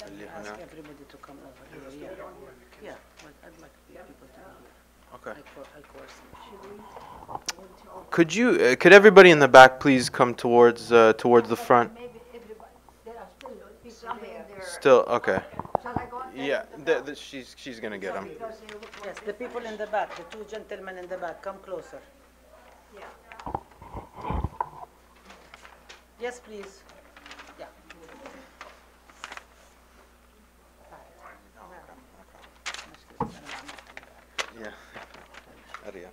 Ask everybody to come over here. Yeah, but I'd like people to be here. Okay. High course. Could everybody in the back please come towards the front? Maybe everybody, there are still people there. Still okay. Shall I go? Yeah, she's gonna get them. Yes, the people in the back, the two gentlemen in the back, come closer. Yeah. Yes, please. Yeah. Yeah. Arya.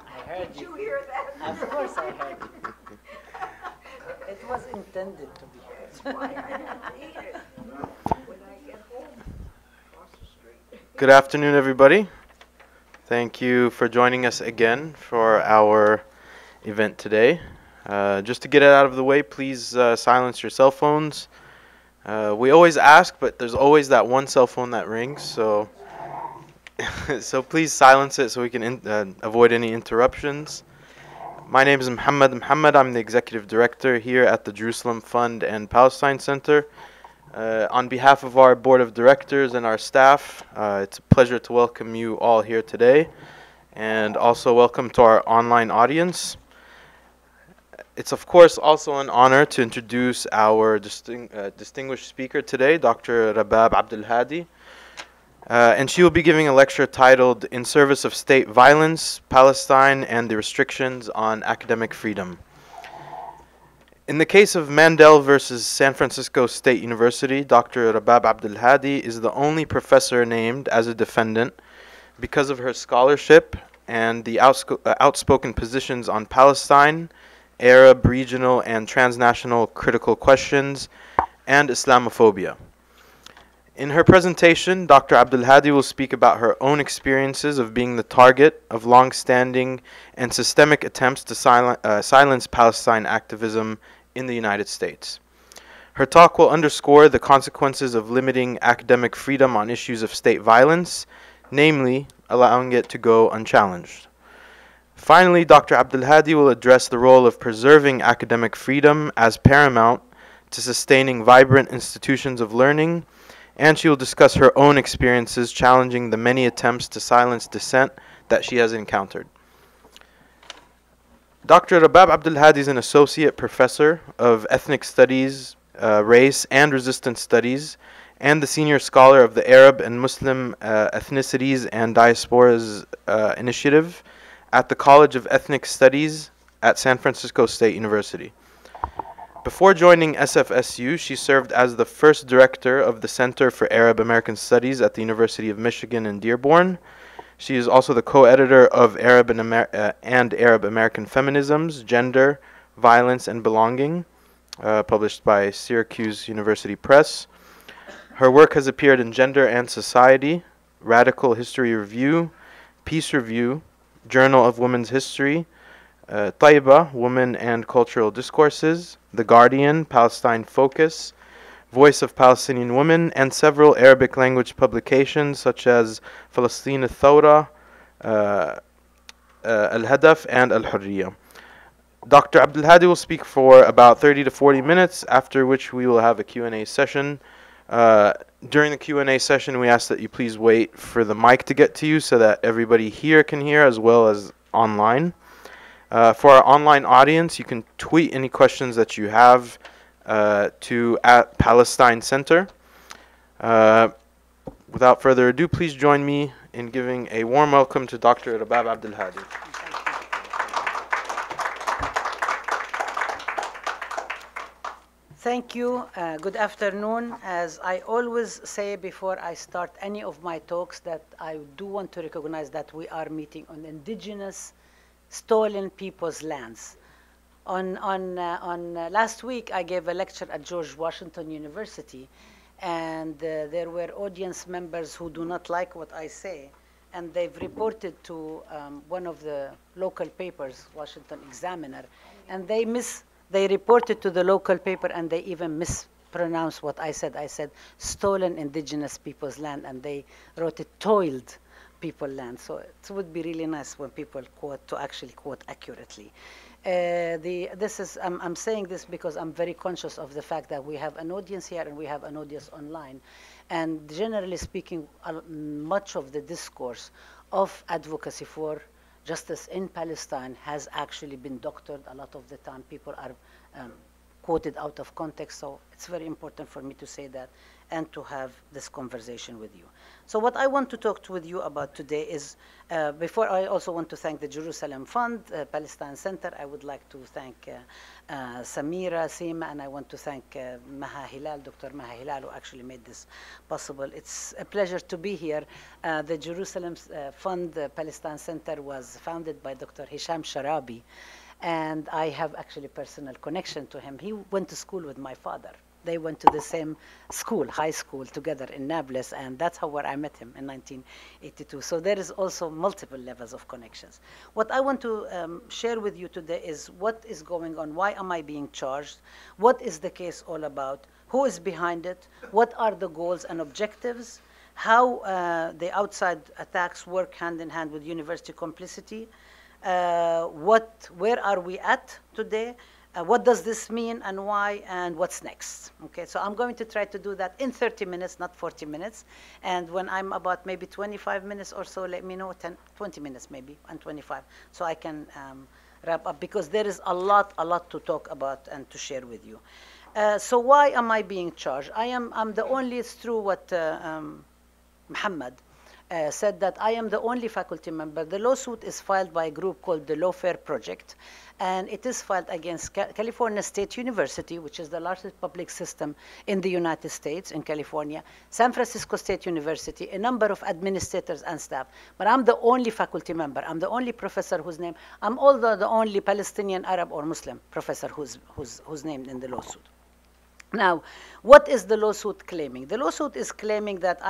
I heard Did you hear that? Of course I heard it. It was intended to be heard. Why I didn't eat it when I get home across the street. Good afternoon, everybody. Thank you for joining us again for our event today. Just to get it out of the way, please silence your cell phones. We always ask, but there's always that one cell phone that rings, so so please silence it so we can avoid any interruptions. My name is Muhammad. I'm the Executive Director here at the Jerusalem Fund and Palestine Center. On behalf of our Board of Directors and our staff, it's a pleasure to welcome you all here today, and also welcome to our online audience. It's of course also an honor to introduce our distinguished speaker today, Dr. Raba Abdulhadi. And she will be giving a lecture titled In Service of State Violence, Palestine and the Restrictions on Academic Freedom. In the case of Mandel versus San Francisco State University, Dr. Raba Abdulhadi is the only professor named as a defendant because of her scholarship and the outspoken positions on Palestine, Arab, regional, and transnational critical questions, and Islamophobia. In her presentation, Dr. Abdulhadi will speak about her own experiences of being the target of long-standing and systemic attempts to silence Palestine activism in the United States. Her talk will underscore the consequences of limiting academic freedom on issues of state violence, namely allowing it to go unchallenged. Finally, Dr. Abdulhadi will address the role of preserving academic freedom as paramount to sustaining vibrant institutions of learning, and she will discuss her own experiences challenging the many attempts to silence dissent that she has encountered. Dr. Raba Abdulhadi is an associate professor of ethnic studies, race, and resistance studies, and the senior scholar of the Arab and Muslim Ethnicities and Diasporas Initiative at the College of Ethnic Studies at San Francisco State University. Before joining SFSU, she served as the first director of the Center for Arab American Studies at the University of Michigan in Dearborn. She is also the co-editor of Arab and Arab American Feminisms, Gender, Violence, and Belonging, published by Syracuse University Press. Her work has appeared in Gender and Society, Radical History Review, Peace Review, Journal of Women's History, Taiba, Women and Cultural Discourses, The Guardian, Palestine Focus, Voice of Palestinian Women, and several Arabic language publications such as Palestine Thawra, Al-Hadaf, and Al-Hurriya. Dr. Abdulhadi will speak for about 30 to 40 minutes, after which we will have a Q&A session. During the Q&A session, we ask that you please wait for the mic to get to you so that everybody here can hear as well as online. For our online audience, you can tweet any questions that you have to @Palestine Center. Without further ado, please join me in giving a warm welcome to Dr. Raba Abdulhadi. Thank you. Good afternoon. As I always say before I start any of my talks, that I do want to recognize that we are meeting on indigenous stolen people's lands. On last week, I gave a lecture at George Washington University, and there were audience members who do not like what I say, and they've reported to one of the local papers, Washington Examiner, and they reported to the local paper, and they even mispronounced what I said. I said stolen indigenous people's land, and they wrote it toiled people land. So it would be really nice when people quote to actually quote accurately. I'm saying this because I'm very conscious of the fact that we have an audience here and we have an audience online. And generally speaking, much of the discourse of advocacy for justice in Palestine has actually been doctored. A lot of the time people are quoted out of context, so it's very important for me to say that and to have this conversation with you. So what I want to talk with you about today is, before I also want to thank the Jerusalem Fund, Palestine Center. I would like to thank Samira, Seema, and I want to thank Maha Hilal, Dr. Maha Hilal, who actually made this possible. It's a pleasure to be here. The Jerusalem Fund Palestine Center was founded by Dr. Hisham Sharabi, and I have actually personal connection to him. He went to school with my father. They went to the same school, high school, together in Nablus, and that's how where I met him in 1982. So there is also multiple levels of connections. What I want to share with you today is what is going on, why am I being charged, what is the case all about, who is behind it, what are the goals and objectives, how the outside attacks work hand in hand with university complicity, where are we at today, what does this mean and why, and what's next? Okay, so I'm going to try to do that in 30 minutes, not 40 minutes. And when I'm about maybe 25 minutes or so, let me know, 20 minutes maybe, and 25, so I can wrap up, because there is a lot to talk about and to share with you. So why am I being charged? I'm the only, it's true what Muhammad said, that I am the only faculty member. The lawsuit is filed by a group called the Lawfare Project, and it is filed against California State University, which is the largest public system in the United States, in California, San Francisco State University, a number of administrators and staff. But I'm the only faculty member. I'm the only professor whose name, I'm also the only Palestinian, Arab, or Muslim professor who's named in the lawsuit. Now, what is the lawsuit claiming? The lawsuit is claiming that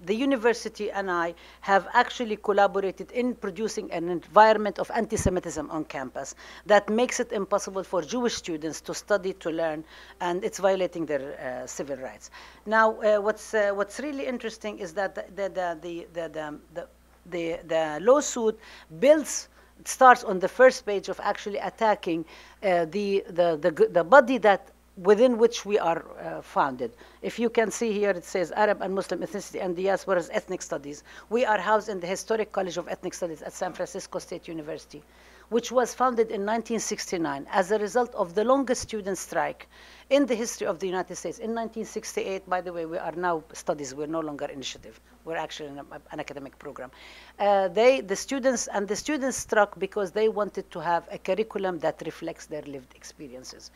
the university and I have actually collaborated in producing an environment of anti-Semitism on campus that makes it impossible for Jewish students to study, to learn, and it's violating their civil rights. Now, what's really interesting is that the lawsuit starts on the first page of actually attacking the body that within which we are founded. If you can see here, it says Arab and Muslim ethnicity and diaspora's ethnic studies. We are housed in the Historic College of Ethnic Studies at San Francisco State University, which was founded in 1969 as a result of the longest student strike in the history of the United States. In 1968, by the way, we are now studies, we're no longer initiative. We're actually an academic program. The students struck because they wanted to have a curriculum that reflects their lived experiences.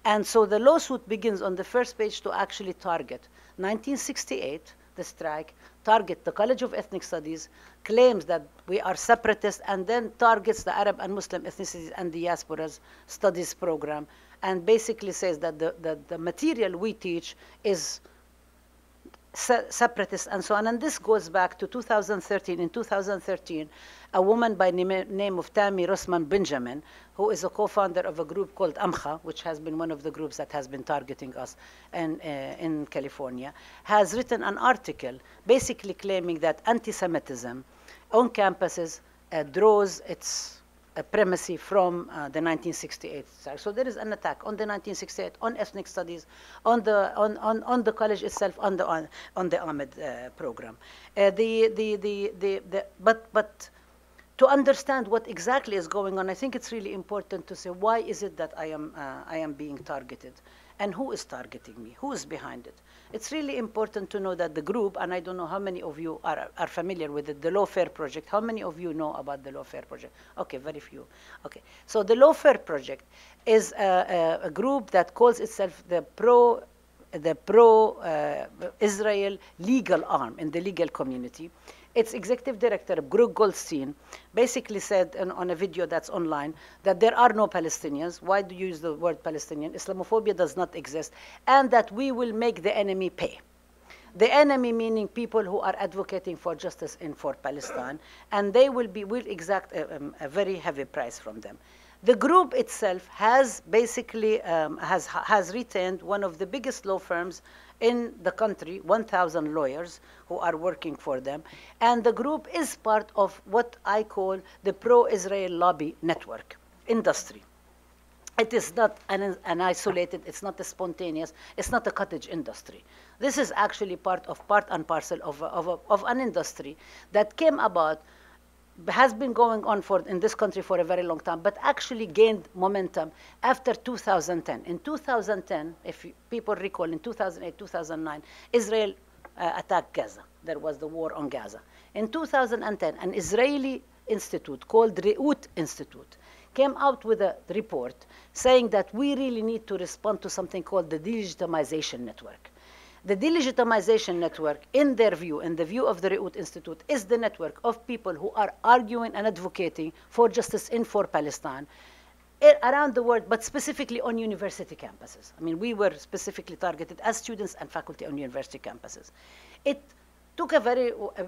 And so the lawsuit begins on the first page to actually target 1968, the strike, target the College of Ethnic Studies, claims that we are separatists, and then targets the Arab and Muslim ethnicities and diasporas studies program, and basically says that the material we teach is separatist and so on. And this goes back to 2013. In 2013, a woman by name of Tammy Rosman Benjamin, who is a co-founder of a group called AMCHA, which has been one of the groups that has been targeting us in California, has written an article basically claiming that anti-Semitism on campuses draws its primacy from the 1968 strike. So there is an attack on the 1968, on ethnic studies, on the college itself, on the Ahmed program. But to understand what exactly is going on, I think it's really important to say, why is it that I am being targeted, and who is targeting me? Who is behind it? It's really important to know that the group, and I don't know how many of you are familiar with it, the Lawfare Project. How many of you know about the Lawfare Project? Okay, very few. Okay, so the Lawfare Project is a group that calls itself the pro-Israel legal arm in the legal community. Its executive director, Brooke Goldstein, basically said on a video that's online that there are no Palestinians. Why do you use the word Palestinian? Islamophobia does not exist, and that we will make the enemy pay. The enemy meaning people who are advocating for justice in for Palestine, and they will exact a very heavy price from them. The group itself has basically has retained one of the biggest law firms in the country, 1,000 lawyers who are working for them. And the group is part of what I call the pro-Israel lobby network industry. It is not an isolated, it's not a spontaneous, it's not a cottage industry. This is actually part and parcel of an industry that came about, has been going on in this country for a very long time, but actually gained momentum after 2010. In 2010, if people recall, in 2008, 2009, Israel attacked Gaza. There was the war on Gaza. In 2010, an Israeli institute called Reut Institute came out with a report saying that we really need to respond to something called the delegitimization network. The delegitimization network, in their view, in the view of the Reut Institute, is the network of people who are arguing and advocating for justice for Palestine around the world, but specifically on university campuses. I mean, we were specifically targeted as students and faculty on university campuses. It took a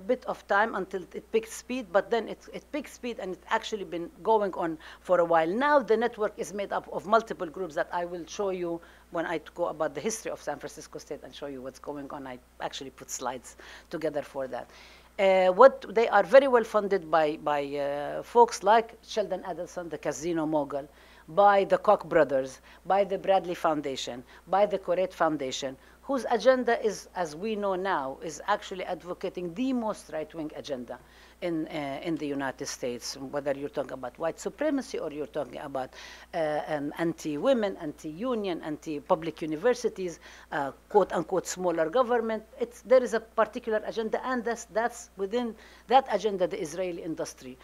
bit of time until it picked speed, but then it picked speed, and it's actually been going on for a while. Now the network is made up of multiple groups that I will show you when I go about the history of San Francisco State and show you what's going on. I actually put slides together for that. They are very well funded by folks like Sheldon Adelson, the casino mogul, by the Koch brothers, by the Bradley Foundation, by the Koret Foundation, whose agenda is, as we know now, is actually advocating the most right-wing agenda in the United States, whether you're talking about white supremacy or you're talking about anti-women, anti-union, anti-public universities, quote-unquote smaller government. There is a particular agenda, and that's within that agenda the Israeli industry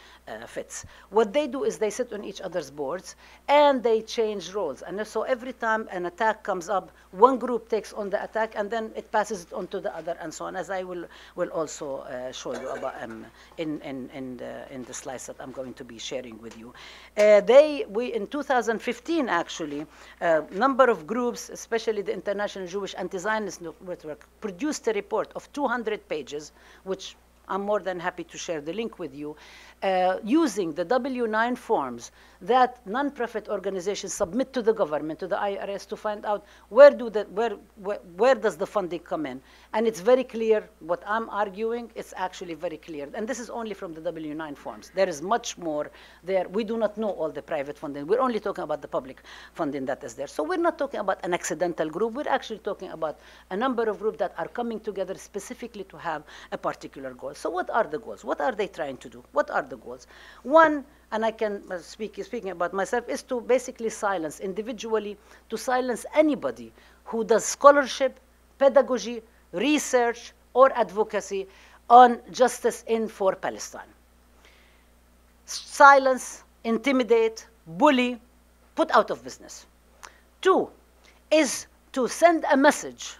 fits. What they do is they sit on each other's boards, and they change roles. And so every time an attack comes up, one group takes on the attack, and then it passes it on to the other, and so on, as I will also show you about in the slides that I'm going to be sharing with you. In 2015, actually, a number of groups, especially the International Jewish Anti-Zionist Network, produced a report of 200 pages, which I'm more than happy to share the link with you, using the W-9 forms that non-profit organizations submit to the government, to the IRS, to find out where does the funding come in. And it's very clear. What I'm arguing, it's actually very clear. And this is only from the W-9 forms. There is much more there. We do not know all the private funding. We're only talking about the public funding that is there. So we're not talking about an accidental group. We're actually talking about a number of groups that are coming together specifically to have a particular goal. So what are the goals? What are they trying to do? What are the goals? One, and I can speaking about myself, is to basically silence individually, to silence anybody who does scholarship, pedagogy, research, or advocacy on justice for Palestine. Silence, intimidate, bully, put out of business. Two is to send a message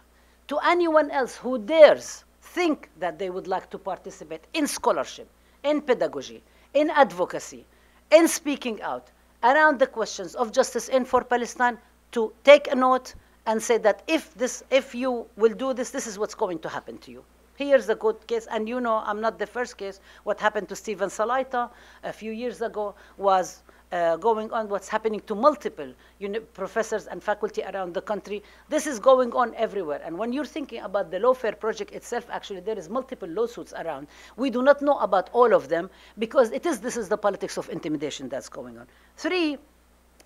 to anyone else who dares think that they would like to participate in scholarship, in pedagogy, in advocacy, in speaking out around the questions of justice for Palestine, to take a note and say that if you will do this, this is what's going to happen to you. Here's a good case, and you know I'm not the first case. What happened to Stephen Salaita a few years ago was going on. What's happening to multiple professors and faculty around the country. This is going on everywhere. And when you're thinking about the Lawfare project itself, actually there is multiple lawsuits around. We do not know about all of them because this is the politics of intimidation that's going on. Three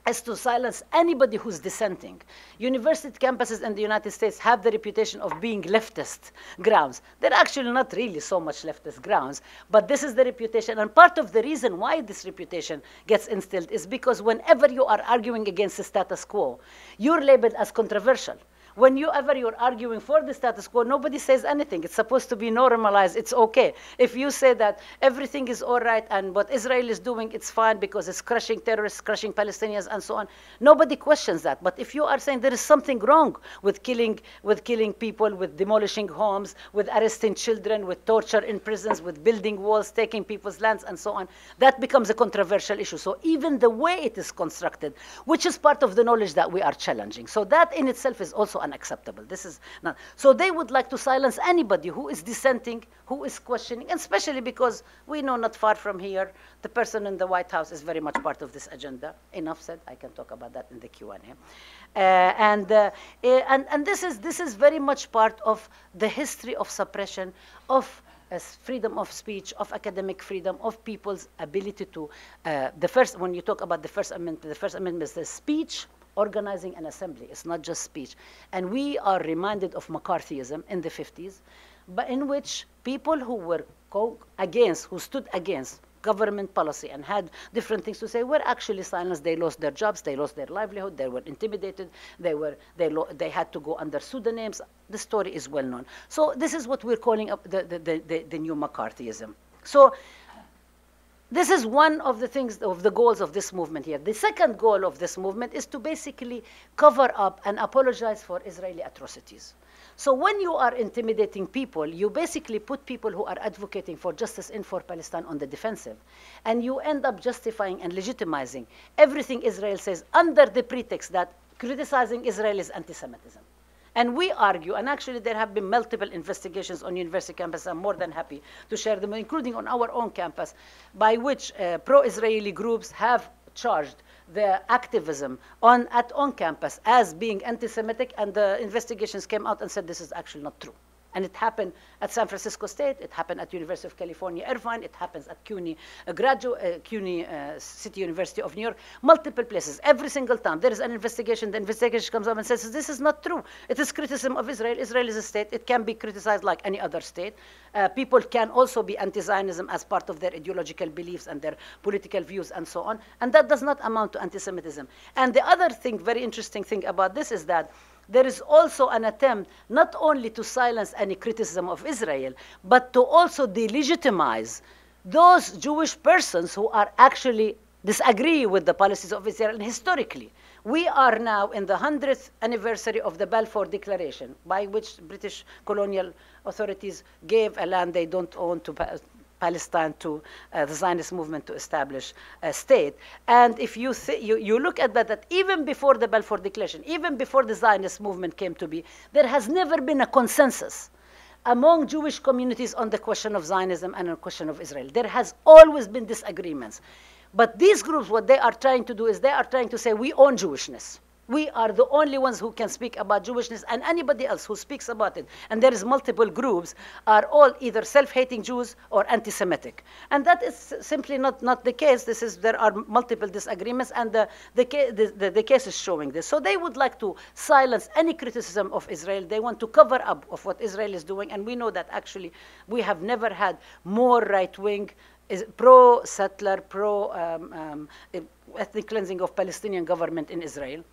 is to silence anybody who's dissenting. University campuses in the United States have the reputation of being leftist grounds. They're actually not really so much leftist grounds, but this is the reputation. And part of the reason why this reputation gets instilled is because whenever you are arguing against the status quo, you're labeled as controversial. Whenever you're arguing for the status quo, nobody says anything. It's supposed to be normalized. It's okay. If you say that everything is all right and what Israel is doing, it's fine because it's crushing terrorists, crushing Palestinians, and so on, nobody questions that. But if you are saying there is something wrong with killing people, with demolishing homes, with arresting children, with torture in prisons, with building walls, taking people's lands, and so on, that becomes a controversial issue. So even the way it is constructed, which is part of the knowledge that we are challenging. So that in itself is also unacceptable. This is not. So they would like to silence anybody who is dissenting, who is questioning, and especially because we know not far from here, the person in the White House is very much part of this agenda. Enough said. I can talk about that in the Q&A. And this is very much part of the history of suppression of freedom of speech, of academic freedom, of people's ability to, when you talk about the First Amendment is the speech, organizing, and assembly. It's not just speech. And we are reminded of McCarthyism in the 50s, but in which people who were who stood against government policy and had different things to say were actually silenced. They lost their jobs, they lost their livelihood, they were intimidated, they had to go under pseudonyms. The story is well known. So this is what we're calling up the new McCarthyism. So this is one of the things, of the goals of this movement here. The second goal of this movement is to basically cover up and apologize for Israeli atrocities. So when you are intimidating people, you basically put people who are advocating for justice in for Palestine on the defensive. And you end up justifying and legitimizing everything Israel says under the pretext that criticizing Israel is anti-Semitism. And we argue, and actually there have been multiple investigations on university campus, I'm more than happy to share them, including on our own campus, by which pro-Israeli groups have charged the activism on campus as being anti-Semitic, and the investigations came out and said this is actually not true. And it happened at San Francisco State, it happened at University of California, Irvine, it happens at CUNY, City University of New York, multiple places. Every single time there is an investigation, the investigation comes up and says, this is not true. It is criticism of Israel. Israel is a state. It can be criticized like any other state. People can also be anti-Zionism as part of their ideological beliefs and their political views and so on. And that does not amount to anti-Semitism. And the other thing, very interesting thing about this is that there is also an attempt not only to silence any criticism of Israel, but to also delegitimize those Jewish persons who are actually disagree with the policies of Israel. And historically, we are now in the 100th anniversary of the Balfour Declaration, by which British colonial authorities gave a land they don't own to Palestine to the Zionist movement to establish a state. And if you look at that even before the Balfour Declaration, even before the Zionist movement came to be, there has never been a consensus among Jewish communities on the question of Zionism and on the question of Israel. There has always been disagreements. But these groups, what they are trying to do is they are trying to say, we own Jewishness. We are the only ones who can speak about Jewishness, and anybody else who speaks about it, and there is multiple groups, are all either self-hating Jews or anti-Semitic. And that is simply not the case. There are multiple disagreements, and the case is showing this. So they would like to silence any criticism of Israel. They want to cover up of what Israel is doing, and we know that actually we have never had more right-wing, pro-settler, pro-ethnic cleansing of Palestinian government in Israel.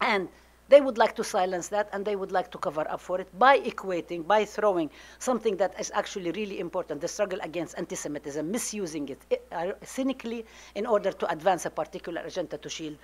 And they would like to silence that, and they would like to cover up for it by throwing something that is actually really important, the struggle against anti-Semitism, misusing it cynically in order to advance a particular agenda to shield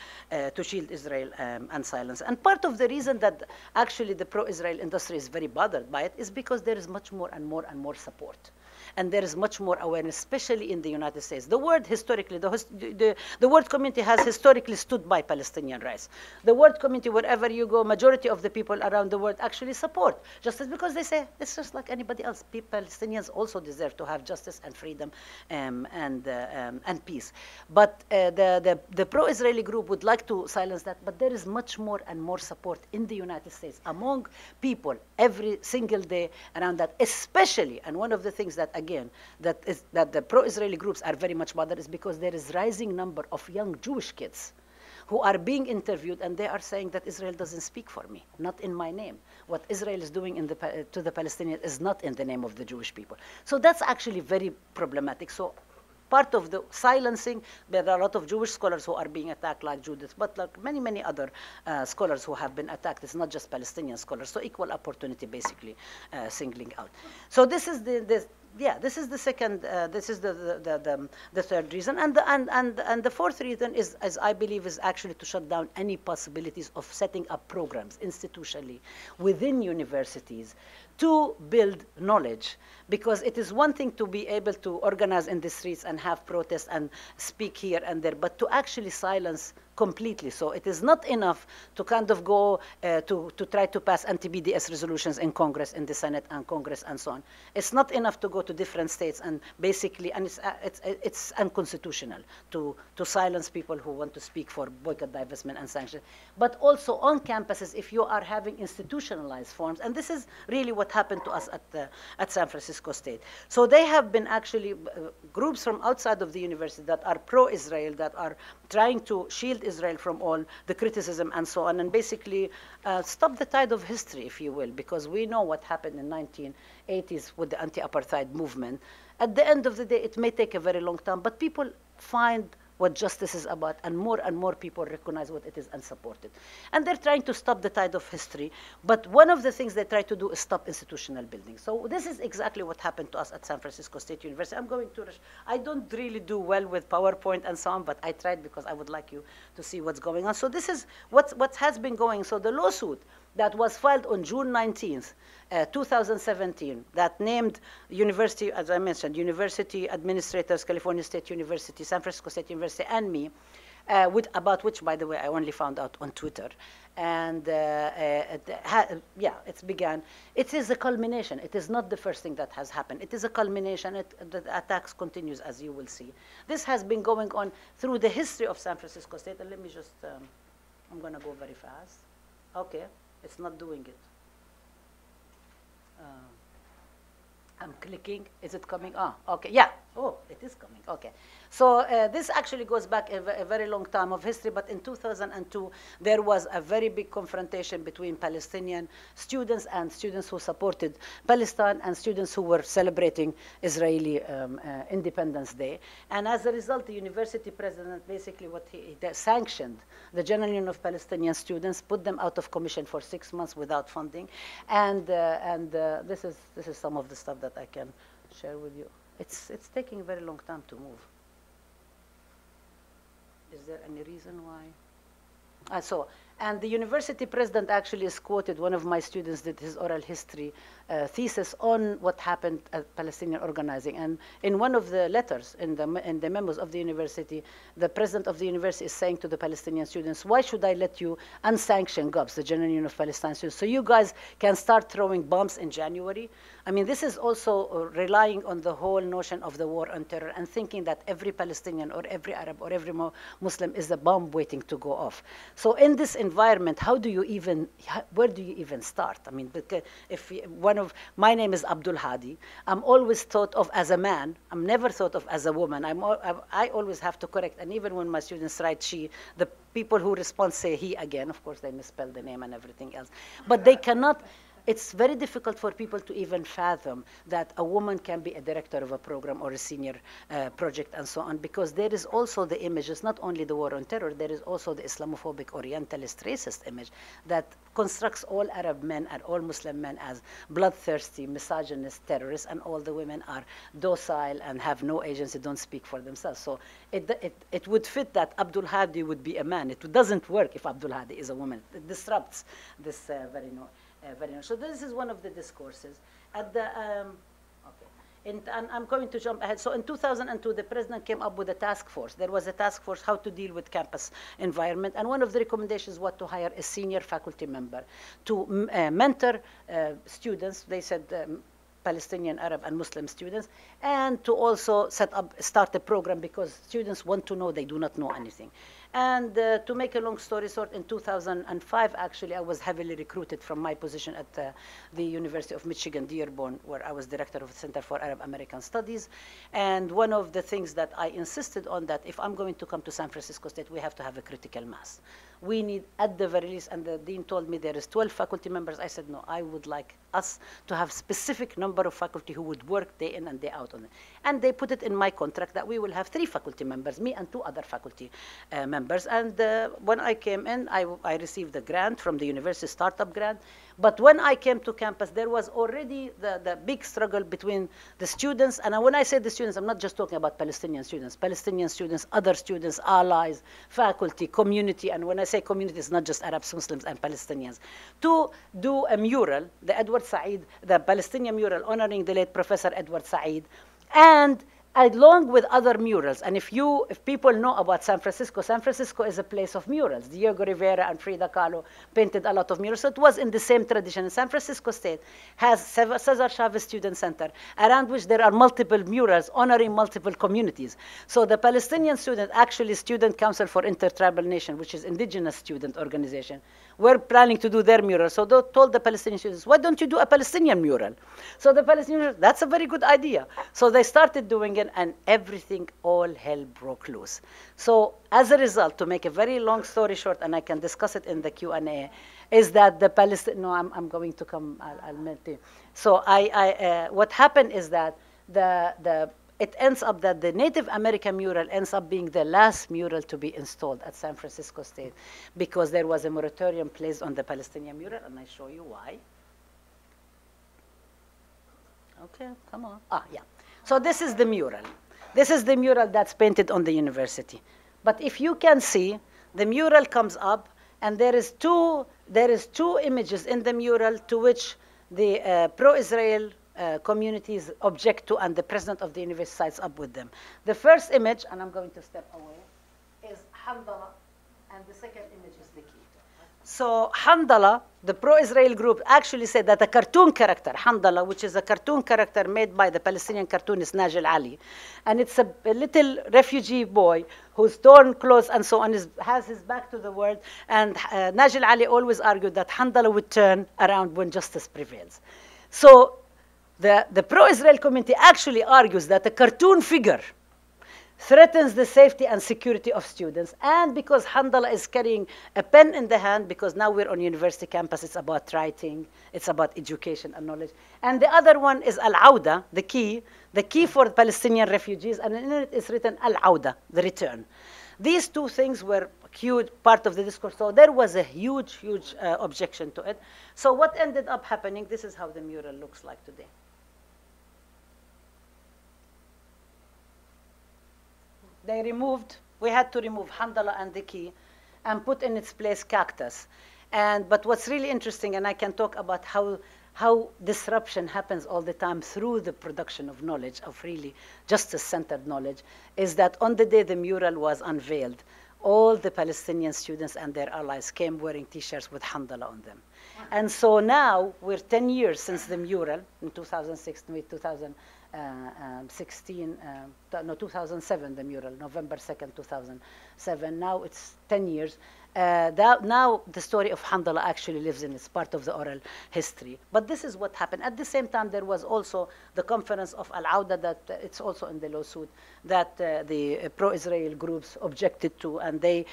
Israel and silence. And part of the reason that actually the pro-Israel industry is very bothered by it is because there is much more and more and more support. And there is much more awareness, especially in the United States. The world historically, the world community has historically stood by Palestinian rights. The world community, wherever you go, majority of the people around the world actually support justice because they say it's just like anybody else. Palestinians also deserve to have justice and freedom and peace. But the pro-Israeli group would like to silence that, but there is much more and more support in the United States among people every single day around that, especially, and one of the things that again, that the pro-Israeli groups are very much bothered is because there is rising number of young Jewish kids who are being interviewed, and they are saying that Israel doesn't speak for me, not in my name. What Israel is doing to the Palestinians is not in the name of the Jewish people. So that's actually very problematic. So part of the silencing, there are a lot of Jewish scholars who are being attacked, like Judith Butler, many, many other scholars who have been attacked. It's not just Palestinian scholars. So equal opportunity, basically, singling out. So this is this is the second. This is the third reason, and the fourth reason is, as I believe, is actually to shut down any possibilities of setting up programs institutionally within universities to build knowledge. Because it is one thing to be able to organize in the streets and have protests and speak here and there, but to actually silence completely. So it is not enough to kind of go to try to pass anti-BDS resolutions in Congress, in the Senate and Congress and so on. It's not enough to go to different states and basically, and it's unconstitutional to silence people who want to speak for boycott, divestment and sanctions. But also on campuses, if you are having institutionalized forms, and this is really what happened to us at San Francisco State. So they have been actually groups from outside of the university that are pro-Israel, that are trying to shield Israel from all the criticism and so on, and basically stop the tide of history, if you will, because we know what happened in 1980s with the anti-apartheid movement. At the end of the day, it may take a very long time, but people find what justice is about, and more people recognize what it is and support it. And they're trying to stop the tide of history, but one of the things they try to do is stop institutional building. So this is exactly what happened to us at San Francisco State University. I'm going to rush. I don't really do well with PowerPoint and so on, but I tried because I would like you to see what's going on. So this is what has been going. So the lawsuit that was filed on June 19th, 2017, that named university, as I mentioned, University Administrators, California State University, San Francisco State University, and me, about which, by the way, I only found out on Twitter. And yeah, it's began. It is a culmination. It is not the first thing that has happened. It is a culmination. The attacks continues, as you will see. This has been going on through the history of San Francisco State. And let me just, I'm going to go very fast. Okay, it's not doing it. I'm clicking. Is it coming? Ah, okay. Yeah. Oh, it is coming. Okay. So this actually goes back a very long time of history, but in 2002, there was a very big confrontation between Palestinian students and students who supported Palestine and students who were celebrating Israeli Independence Day. And as a result, the university president basically they sanctioned the General Union of Palestinian Students, put them out of commission for 6 months without funding. And this is some of the stuff that I can share with you. It's taking a very long time to move. Is there any reason why? And the university president actually is quoted. One of my students did his oral history thesis on what happened at Palestinian organizing. And in one of the letters, in the memos of the university, the president of the university is saying to the Palestinian students, why should I let you unsanction GOPS, the General Union of Palestine Students, so you guys can start throwing bombs in January? I mean, this is also relying on the whole notion of the war on terror and thinking that every Palestinian or every Arab or every Muslim is a bomb waiting to go off. So in this environment, where do you even start? I mean, if my name is Abdulhadi, I'm always thought of as a man. I'm never thought of as a woman. I always have to correct, and even when my students write she, the people who respond say he again. Of course, they misspell the name and everything else. But they cannot. It's very difficult for people to even fathom that a woman can be a director of a program or a senior project and so on, because there is also the image, it's not only the war on terror, there is also the Islamophobic, Orientalist, racist image that constructs all Arab men and all Muslim men as bloodthirsty, misogynist, terrorists, and all the women are docile and have no agency, don't speak for themselves. So it would fit that Abdulhadi would be a man. It doesn't work if Abdulhadi is a woman. It disrupts this very much. So this is one of the discourses. At the, and I'm going to jump ahead. So in 2002, the president came up with a task force. There was a task force how to deal with campus environment. And one of the recommendations was to hire a senior faculty member to mentor students. They said Palestinian, Arab, and Muslim students, and to also start a program because students want to know, they do not know anything. And to make a long story short, in 2005, actually, I was heavily recruited from my position at the University of Michigan, Dearborn, where I was director of the Center for Arab American Studies. And one of the things that I insisted on, that if I'm going to come to San Francisco State, we have to have a critical mass. We need, at the very least, and the dean told me there is 12 faculty members. I said, no, I would like us to have specific number of faculty who would work day in and day out on it. And they put it in my contract that we will have 3 faculty members, me and 2 other faculty members. members. And when I came in, I received a grant from the university, startup grant. But when I came to campus, there was already the big struggle between the students. And when I say the students, I'm not just talking about Palestinian students, other students, allies, faculty, community. And when I say community, it's not just Arabs, Muslims, and Palestinians. To do a mural, the Edward Said, the Palestinian mural honoring the late Professor Edward Said, and along with other murals. And if people know about San Francisco is a place of murals. Diego Rivera and Frida Kahlo painted a lot of murals. So it was in the same tradition. And San Francisco State has Cesar Chavez Student Center, around which there are multiple murals honoring multiple communities. So the Palestinian Student Council for Intertribal Nation, which is indigenous student organization, were planning to do their mural. So they told the Palestinian students, why don't you do a Palestinian mural? So the Palestinians, that's a very good idea. So they started doing it, and everything, all hell broke loose. So as a result, to make a very long story short, and I can discuss it in the Q&A, is that the Palestinian, no, I'm going to come, I'll mention you. So what happened is that it ends up that the Native American mural ends up being the last mural to be installed at San Francisco State, because there was a moratorium placed on the Palestinian mural, and I show you why. Okay, come on. Yeah. So this is the mural. This is the mural that's painted on the university. But if you can see, the mural comes up, and there is two images in the mural to which the pro-Israel communities object to, and the president of the university sides up with them. The first image, and I'm going to step away, is Handala, and the second image is the key. So Handala, the pro-Israel group, actually said that a cartoon character, Handala, which is a cartoon character made by the Palestinian cartoonist Najil Ali, and it's a little refugee boy who's torn clothes and so on, has his back to the world, and Najil Ali always argued that Handala would turn around when justice prevails. So the pro-Israel community actually argues that a cartoon figure threatens the safety and security of students. And because Handala is carrying a pen in the hand, because now we're on university campus, it's about writing, it's about education and knowledge. And the other one is Al-Auda, the key for Palestinian refugees, and in it is written Al-Auda, the return. These two things were a huge part of the discourse. So there was a huge objection to it. So what ended up happening, this is how the mural looks like today. We had to remove Handala and the key and put in its place cactus. But what's really interesting, and I can talk about how disruption happens all the time through the production of knowledge, of really justice-centered knowledge, is that on the day the mural was unveiled, all the Palestinian students and their allies came wearing T-shirts with Handala on them. And so now we're 10 years since the mural, in 2007, the mural, November 2nd, 2007. Now it's 10 years. Now the story of Handala actually lives in, it's part of the oral history. But this is what happened. At the same time, there was also the conference of Al-Auda, that it's also in the lawsuit, that the pro-Israel groups objected to, and they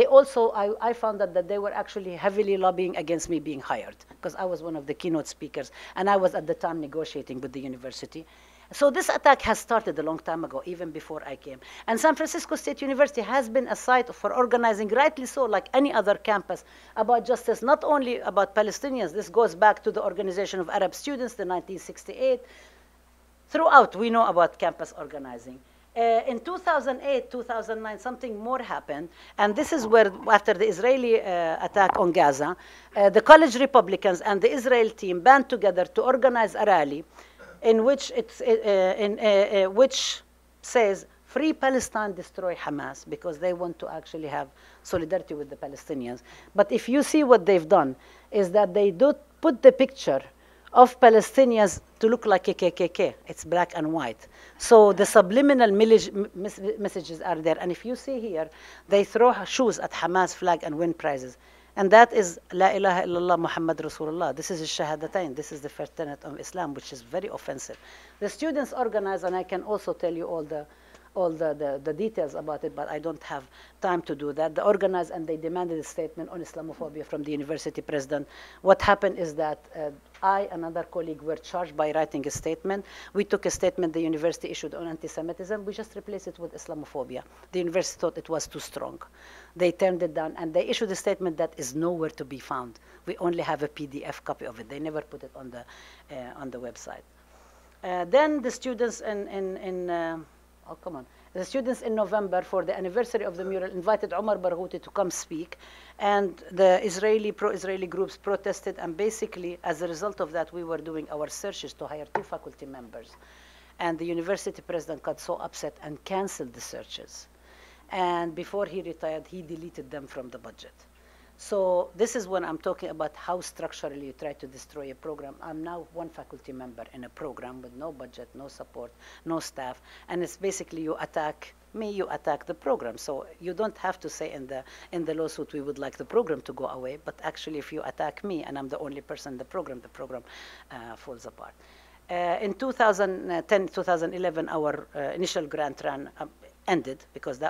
also, I found that they were actually heavily lobbying against me being hired, because I was one of the keynote speakers, and I was at the time negotiating with the university. So this attack has started a long time ago, even before I came. And San Francisco State University has been a site for organizing, rightly so, like any other campus, about justice, not only about Palestinians. This goes back to the Organization of Arab Students, the 1968. Throughout, we know about campus organizing. In 2008, 2009, something more happened, and this is where, after the Israeli attack on Gaza, the college Republicans and the Israel team band together to organize a rally in which which says, "Free Palestine, destroy Hamas," because they want to actually have solidarity with the Palestinians. But if you see what they've done, is that they do put the picture of Palestinians to look like a KKK. It's black and white. So the subliminal messages are there. And if you see here, they throw shoes at Hamas flag and win prizes. And that is La ilaha illallah Muhammad Rasulullah. This is Shahadatain. This is the first tenet of Islam, which is very offensive. The students organize, and I can also tell you all the all the details about it, but I don't have time to do that. They organized and they demanded a statement on Islamophobia from the university president. What happened is that I and another colleague were charged by writing a statement. We took a statement the university issued on anti-Semitism. We just replaced it with Islamophobia. The university thought it was too strong. They turned it down, and they issued a statement that is nowhere to be found. We only have a PDF copy of it. They never put it on the website. Then the students the students in November for the anniversary of the mural invited Omar Barghouti to come speak, and the pro-Israeli groups protested, and basically as a result of that we were doing our searches to hire 2 faculty members, and the university president got so upset and canceled the searches, and before he retired he deleted them from the budget. So this is when I'm talking about how structurally you try to destroy a program. I'm now 1 faculty member in a program with no budget, no support, no staff, and it's basically you attack me, you attack the program. So you don't have to say in the lawsuit we would like the program to go away, but actually if you attack me and I'm the only person in the program falls apart. In 2010, 2011, our initial grant run ended because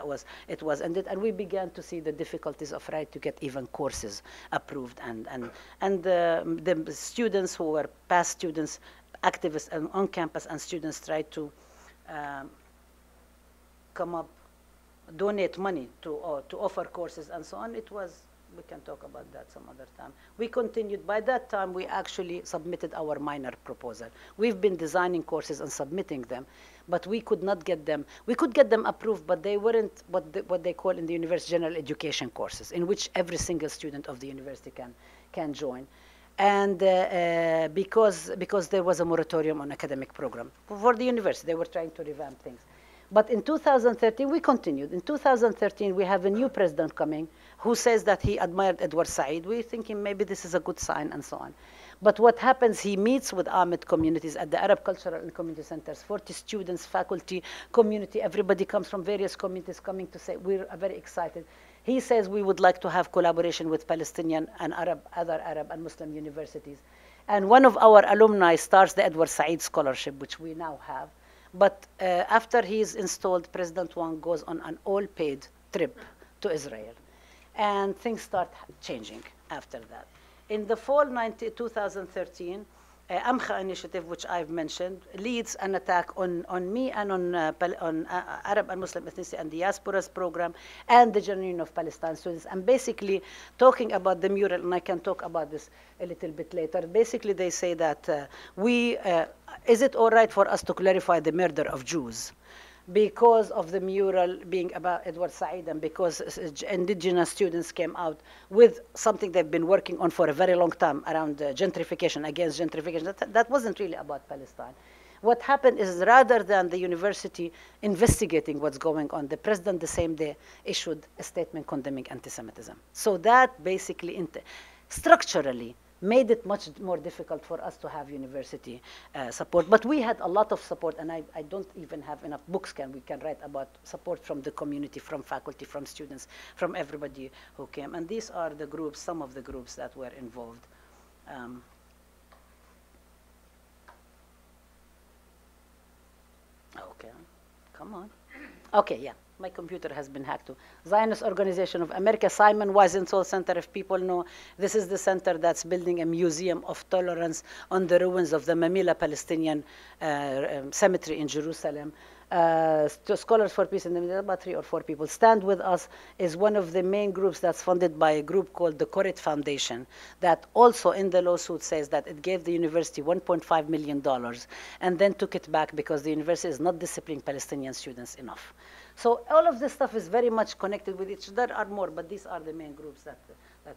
it was ended, and we began to see the difficulties of trying to get even courses approved, and the students who were past students, activists and on campus, and students tried to donate money to offer courses and so on. We can talk about that some other time. We continued. By that time, we actually submitted our minor proposal. We've been designing courses and submitting them, but we could not get them. We could get them approved, but they weren't what they call in the university general education courses, in which every single student of the university can join. And because there was a moratorium on academic program for the university, they were trying to revamp things. But in 2013, we continued. In 2013, we have a new president coming who says that he admired Edward Said. We're thinking maybe this is a good sign and so on. But what happens, he meets with Ahmed communities at the Arab Cultural and Community Centers, 40 students, faculty, community, everybody comes from various communities coming to say, we're very excited. He says we would like to have collaboration with Palestinian and other Arab and Muslim universities. And one of our alumni starts the Edward Said Scholarship, which we now have. But after he's installed, President Wang goes on an all-paid trip to Israel. And things start changing after that. In the fall 2013, AMCHA initiative, which I've mentioned, leads an attack on me and on Arab and Muslim ethnicity and diasporas program and the General Union of Palestine students. And basically talking about the mural, and I can talk about this a little bit later. Basically, they say that is it all right for us to clarify the murder of Jews? Because of the mural being about Edward Said, and because indigenous students came out with something they've been working on for a very long time around gentrification, against gentrification. That wasn't really about Palestine. What happened is, rather than the university investigating what's going on, the president the same day issued a statement condemning anti-Semitism. So that basically structurally made it much more difficult for us to have university support. But we had a lot of support, and I don't even have enough books we can write about support from the community, from faculty, from students, from everybody who came. And these are the groups, some of the groups that were involved. Okay, come on. Okay, yeah. My computer has been hacked too. Zionist Organization of America, Simon Wiesenthal Center, if people know, this is the center that's building a museum of tolerance on the ruins of the Mamila Palestinian cemetery in Jerusalem. Scholars for Peace in the Middle, about 3 or 4 people. Stand With Us is one of the main groups that's funded by a group called the Koret Foundation, that also in the lawsuit says that it gave the university $1.5 million and then took it back because the university is not disciplining Palestinian students enough. So all of this stuff is very much connected with each other. There are more, but these are the main groups that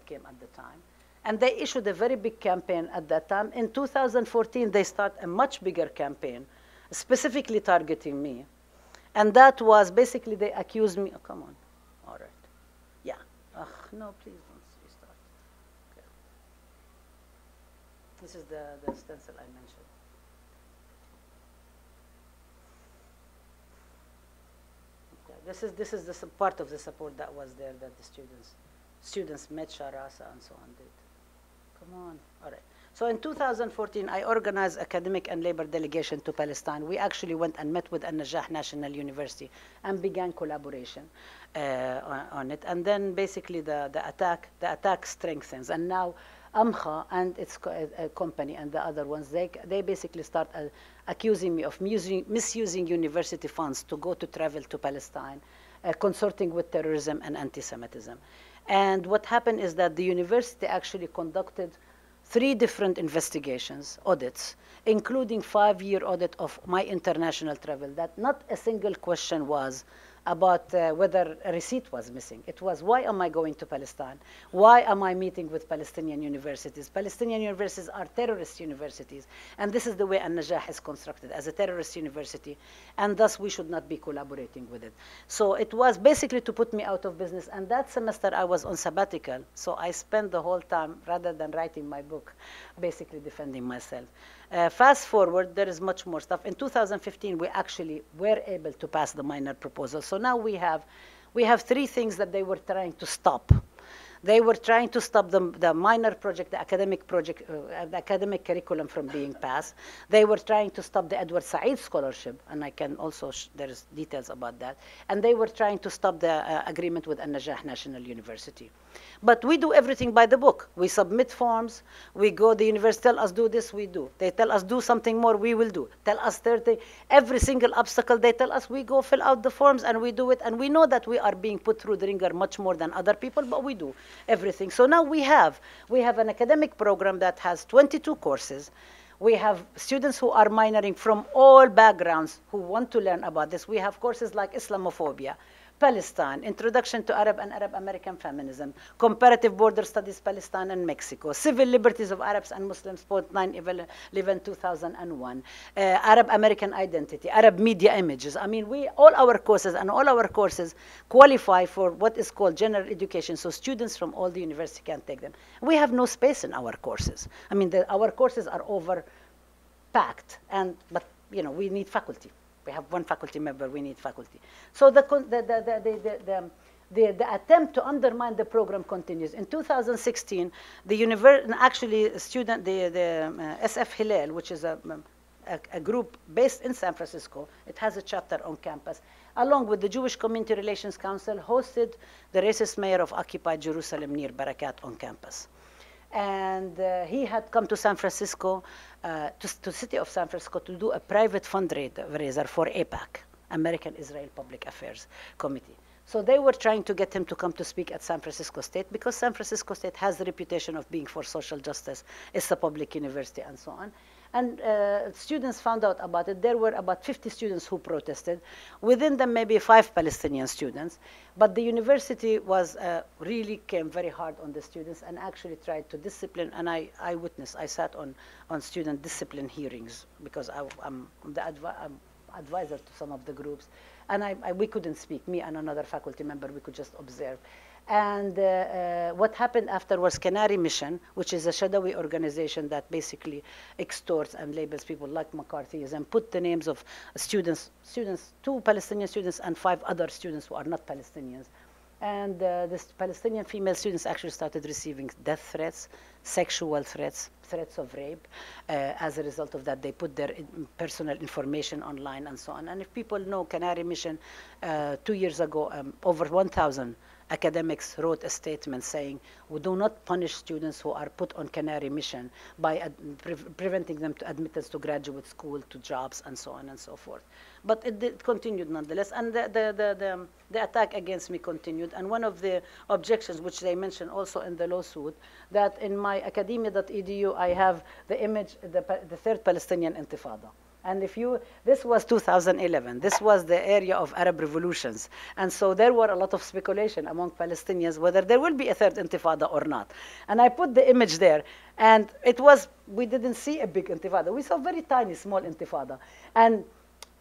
came at the time. And they issued a very big campaign at that time. In 2014, they start a much bigger campaign, specifically targeting me. And that was basically, they accused me, oh, come on, all right. Yeah, no, please don't restart. Okay. This is the stencil I mentioned. This is the part of the support that was there that the students met Sharasa and so on did. Come on, all right. So in 2014, I organized academic and labor delegation to Palestine. We actually went and met with An-Najah National University and began collaboration on it. And then basically the attack strengthens. And now AMCHA and its company and the other ones, they basically start accusing me of misusing university funds to go to travel to Palestine, consorting with terrorism and anti-Semitism. And what happened is that the university actually conducted 3 different investigations, audits, including 5-year audit of my international travel, that not a single question was about whether a receipt was missing. It was, why am I going to Palestine? Why am I meeting with Palestinian universities? Palestinian universities are terrorist universities. And this is the way An-Najah is constructed, as a terrorist university. And thus, we should not be collaborating with it. So it was basically to put me out of business. And that semester, I was on sabbatical. So I spent the whole time, rather than writing my book, basically defending myself. Fast forward, there is much more stuff. In 2015, we actually were able to pass the minor proposal. So now we have 3 things that they were trying to stop. They were trying to stop the minor project, the academic project, the academic curriculum from being passed. They were trying to stop the Edward Said Scholarship, and I can also, there's details about that. And they were trying to stop the agreement with An-Najah National University. But we do everything by the book. We submit forms, we go, the university tell us do this, we do. They tell us do something more, we will do. Tell us 30, every single obstacle they tell us, we go fill out the forms and we do it. And we know that we are being put through the ringer much more than other people, but we do everything. So now we have an academic program that has 22 courses. We have students who are minoring from all backgrounds who want to learn about this. We have courses like Islamophobia, Palestine, Introduction to Arab and Arab American Feminism, Comparative Border Studies, Palestine and Mexico, Civil Liberties of Arabs and Muslims, post 9/11, 2001, Arab American Identity, Arab Media Images. I mean, all our courses qualify for what is called general education, so students from all the university can take them. We have no space in our courses. I mean, our courses are overpacked, but you know, we need faculty. We have 1 faculty member, we need faculty. So the attempt to undermine the program continues. In 2016, the SF Hillel, which is a group based in San Francisco, it has a chapter on campus, along with the Jewish Community Relations Council, hosted the racist mayor of occupied Jerusalem, Nir Barakat, on campus. And he had come to San Francisco, to city of San Francisco, to do a private fundraiser for APAC, American Israel Public Affairs Committee. So they were trying to get him to come to speak at San Francisco State, because San Francisco State has the reputation of being for social justice. It's a public university and so on. And students found out about it. There were about 50 students who protested. Within them, maybe 5 Palestinian students. But the university really came very hard on the students and actually tried to discipline. And I sat on student discipline hearings, because I'm advisor to some of the groups. And we couldn't speak, me and another faculty member, we could just observe. And what happened after was Canary Mission, which is a shadowy organization that basically extorts and labels people like McCarthyism, put the names of students, 2 Palestinian students and 5 other students who are not Palestinians. And the Palestinian female students actually started receiving death threats, sexual threats, threats of rape. As a result of that, they put their personal information online and so on. And if people know Canary Mission, 2 years ago, over 1,000 academics wrote a statement saying, we do not punish students who are put on Canary Mission by preventing them to admittance to graduate school, to jobs, and so on and so forth. But it continued nonetheless, and the attack against me continued. And one of the objections, which they mentioned also in the lawsuit, that in my academia.edu I have the image, the 3rd Palestinian Intifada. And this was 2011. This was the area of Arab revolutions. And so there were a lot of speculation among Palestinians whether there will be a 3rd Intifada or not. And I put the image there. And we didn't see a big Intifada. We saw very tiny, small Intifada. And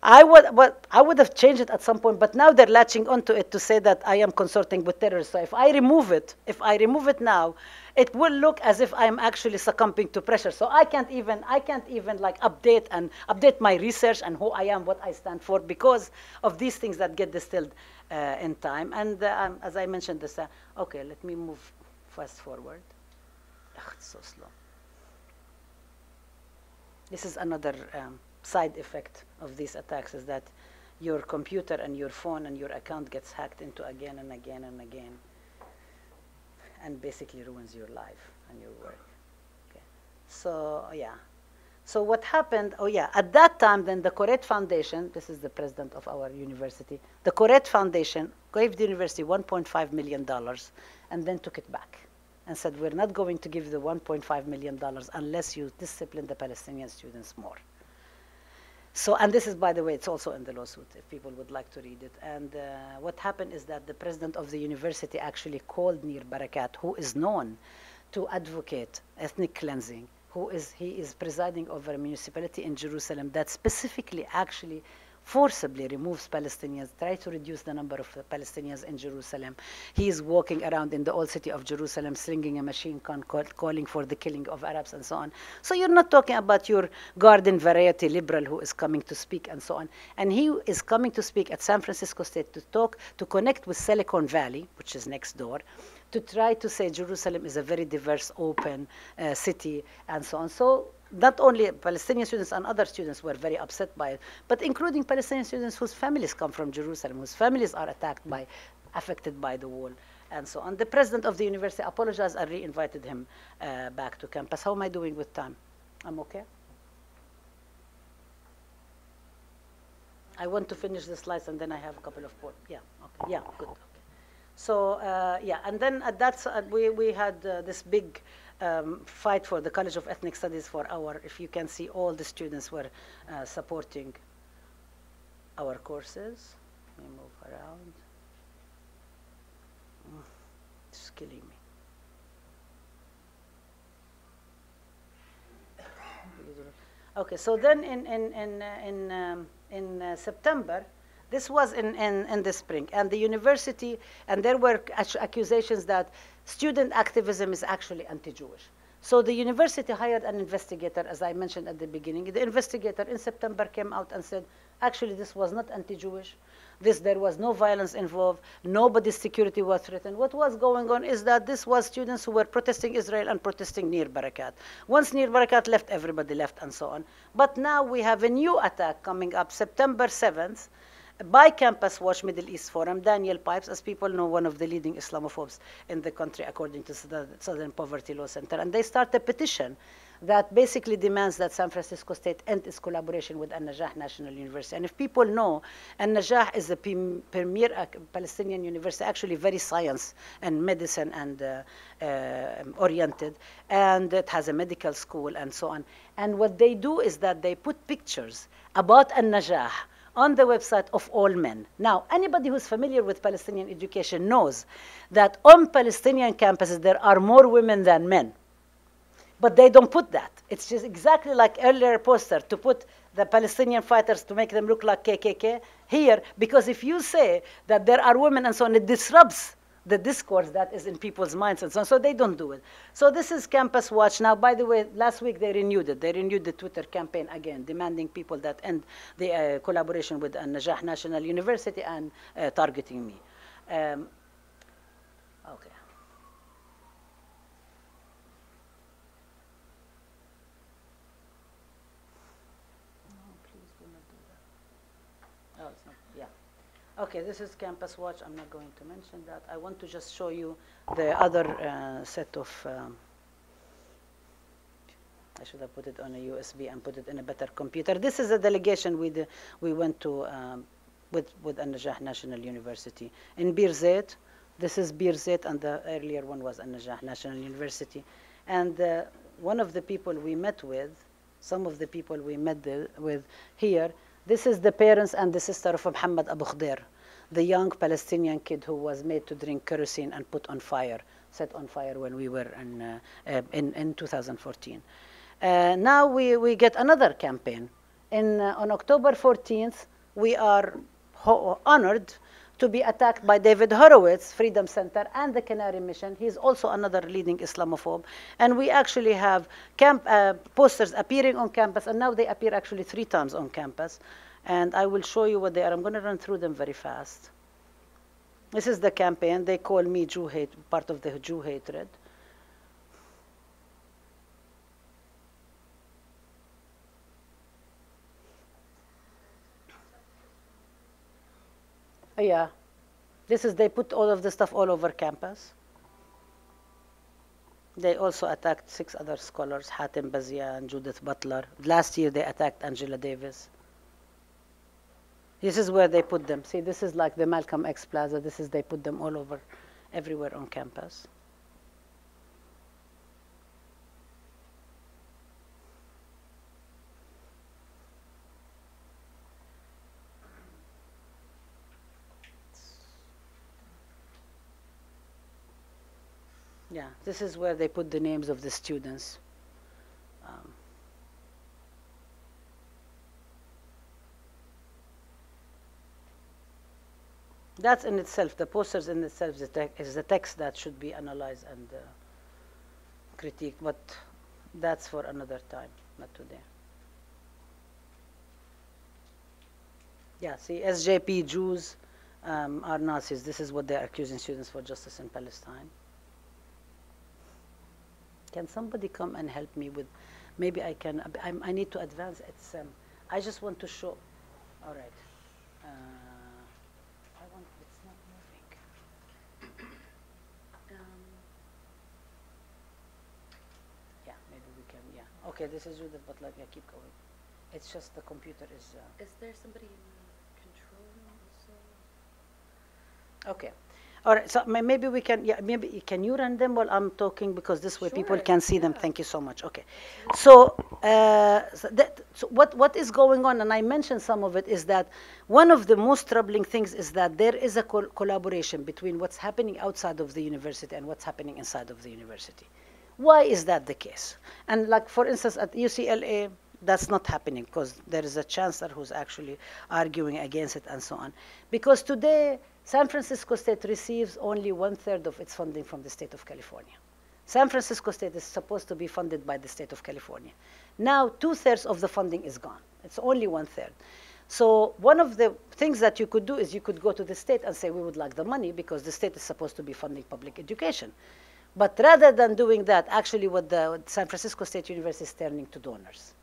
I would have changed it at some point, but now they're latching onto it to say that I am consorting with terrorists. So if I remove it now, it will look as if I'm actually succumbing to pressure. So I can't even like update my research and who I am, what I stand for, because of these things that get distilled in time. And as I mentioned this, let me move fast forward. Ugh, it's so slow. This is another side effect of these attacks, is that your computer and your phone and your account gets hacked into again and again and again, and basically ruins your life and your work. Okay. So yeah. So what happened, oh yeah, at that time then the Koret Foundation, this is the president of our university, the Koret Foundation gave the university $1.5 million and then took it back and said, we're not going to give the $1.5 million unless you discipline the Palestinian students more. So, and this is, by the way, it's also in the lawsuit, if people would like to read it. And what happened is that the president of the university actually called Nir Barakat, who is known to advocate ethnic cleansing, he is presiding over a municipality in Jerusalem that specifically actually forcibly removes Palestinians, try to reduce the number of Palestinians in Jerusalem. He is walking around in the old city of Jerusalem, slinging a machine gun, calling for the killing of Arabs and so on. So you're not talking about your garden variety liberal who is coming to speak and so on. And he is coming to speak at San Francisco State to connect with Silicon Valley, which is next door, to try to say Jerusalem is a very diverse, open city, and so on. So not only Palestinian students and other students were very upset by it, but including Palestinian students whose families come from Jerusalem, whose families are affected by the wall, and so on. The president of the university apologized and re-invited him back to campus. How am I doing with time? I'm okay? I want to finish the slides and then I have a couple of points. Yeah, okay, yeah, good. Okay. So yeah, and then at that we had this big fight for the College of Ethnic Studies for our, if you can see, all the students were supporting our courses. Let me move around. It's killing me. Okay, so then in September, this was in the spring, and the university, and there were accusations that student activism is actually anti-Jewish. So the university hired an investigator, as I mentioned at the beginning. The investigator in September came out and said, actually, this was not anti-Jewish. There was no violence involved. Nobody's security was threatened. What was going on is that this was students who were protesting Israel and protesting Nir Barakat. Once Nir Barakat left, everybody left, and so on. But now we have a new attack coming up, September 7th, by Campus Watch Middle East Forum, Daniel Pipes, as people know, one of the leading Islamophobes in the country, according to the Southern Poverty Law Center. And they start a petition that basically demands that San Francisco State end its collaboration with An-Najah National University. And if people know, An-Najah is the premier Palestinian university, actually very science and medicine and oriented, and it has a medical school and so on. And what they do is that they put pictures about An-Najah on the website of all men. Now, anybody who's familiar with Palestinian education knows that on Palestinian campuses there are more women than men. But they don't put that. It's just exactly like earlier poster to put the Palestinian fighters to make them look like KKK here, because if you say that there are women and so on, it disrupts the discourse that is in people's minds and so on. So they don't do it. So this is Campus Watch. Now, by the way, last week they renewed it. They renewed the Twitter campaign again, demanding people that end the collaboration with An-Najah National University and targeting me. Okay. Oh, it's not, yeah. Okay, this is Campus Watch. I'm not going to mention that. I want to just show you the other set of, I should have put it on a USB and put it in a better computer. This is a delegation we went to with An-Najah National University. In Bir Zayt, this is Bir Zayt, and the earlier one was An-Najah National University. And one of the people we met with, some of the people we met with here, this is the parents and the sister of Muhammad Abu Khdair, the young Palestinian kid who was made to drink kerosene and put on fire, set on fire when we were in 2014. Now we get another campaign. On October 14th, we are honored to be attacked by David Horowitz, Freedom Center, and the Canary Mission. He's also another leading Islamophobe. And we actually have posters appearing on campus, and now they appear actually 3 times on campus. And I will show you what they are. I'm going to run through them very fast. This is the campaign. They call me Jew hate, part of the Jew hatred. Yeah. They put all of this stuff all over campus. They also attacked 6 other scholars, Hatem Bazia and Judith Butler. Last year they attacked Angela Davis. This is where they put them. See, this is like the Malcolm X Plaza. They put them all over, everywhere on campus. Yeah, this is where they put the names of the students. That's in itself, the posters in itself is the text that should be analyzed and critiqued, but that's for another time, not today. Yeah, see, SJP Jews are Nazis. This is what they're accusing students for justice in Palestine. Can somebody come and help me with, maybe I can, I need to advance. I just want to show, all right. It's not moving. Yeah, maybe we can, yeah. Okay, this is Judith, but yeah, keep going. It's just the computer is... Is there somebody in control room also? Okay. All right, so maybe we can, yeah, maybe can you run them while I'm talking, because this way people can see them. Thank you so much. Okay. So, so what is going on, and I mentioned some of it, is that one of the most troubling things is that there is a collaboration between what's happening outside of the university and what's happening inside of the university. Why is that the case? And like, for instance, at UCLA, that's not happening because there is a chancellor who's actually arguing against it and so on. Because today, San Francisco State receives only 1/3 of its funding from the state of California. San Francisco State is supposed to be funded by the state of California. Now, 2/3 of the funding is gone. It's only 1/3. So one of the things that you could do is you could go to the state and say, we would like the money because the state is supposed to be funding public education. But rather than doing that, actually what the San Francisco State University is turning to donors,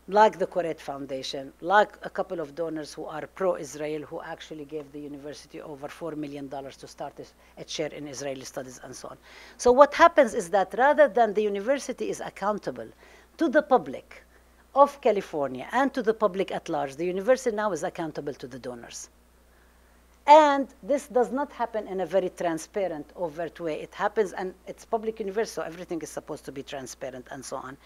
like the Koret Foundation, like a couple of donors who are pro-Israel, who actually gave the university over $4 million to start a chair in Israeli studies and so on. So what happens is that rather than the university is accountable to the public of California and to the public at large, the university now is accountable to the donors. And this does not happen in a very transparent, overt way. It happens, and it's public university, so everything is supposed to be transparent and so on.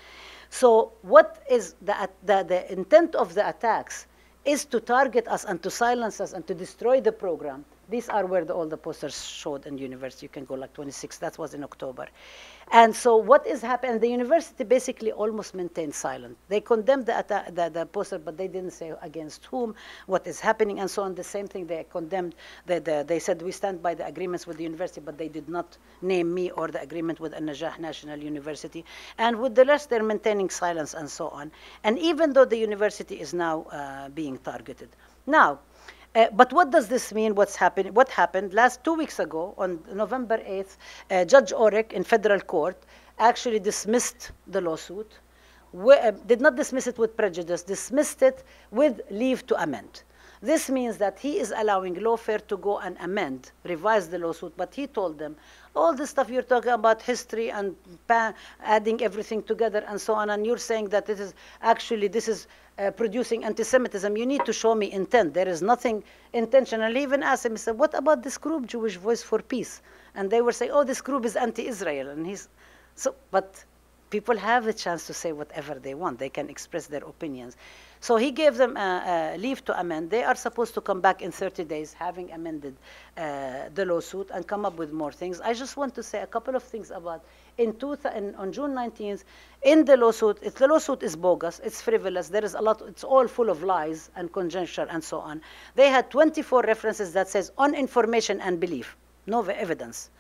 So what is the intent of the attacks is to target us and to silence us and to destroy the program. These are where all the posters showed in the university. You can go like 26, that was in October. And so what is happening, the university basically almost maintained silent. They condemned the poster, but they didn't say against whom, what is happening, and so on. The same thing, they condemned, they said we stand by the agreements with the university, but they did not name me or the agreement with An-Najah National University. And with the rest, they're maintaining silence and so on. And even though the university is now being targeted. Now, but what does this mean? What happened last 2 weeks ago on November 8th, Judge Orrick in federal court actually dismissed the lawsuit, did not dismiss it with prejudice, dismissed it with leave to amend. This means that he is allowing lawfare to go and amend, revise the lawsuit, but he told them, all the stuff you're talking about, history and adding everything together and so on, and you're saying that this is producing anti-Semitism, you need to show me intent. There is nothing intentional. He even asked him, he said, what about this group, Jewish Voice for Peace? And they were saying, oh, this group is anti-Israel. And but people have a chance to say whatever they want. They can express their opinions. So he gave them leave to amend. They are supposed to come back in 30 days, having amended the lawsuit and come up with more things. I just want to say a couple of things about, on June 19th, in the lawsuit is bogus, it's frivolous, there is a lot, it's all full of lies and conjecture and so on. They had 24 references that says on information and belief, no evidence.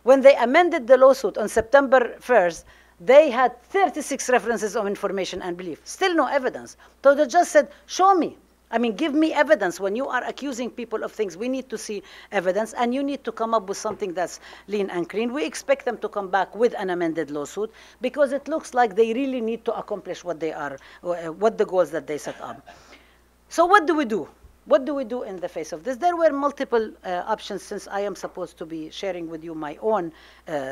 When they amended the lawsuit on September 1st, they had 36 references of information and belief. Still no evidence. So the judge said, show me. I mean, give me evidence. When you are accusing people of things, we need to see evidence, and you need to come up with something that's lean and clean. We expect them to come back with an amended lawsuit because it looks like they really need to accomplish what the goals that they set up. So what do we do? what do we do in the face of this? There were multiple options. Since I am supposed to be sharing with you my own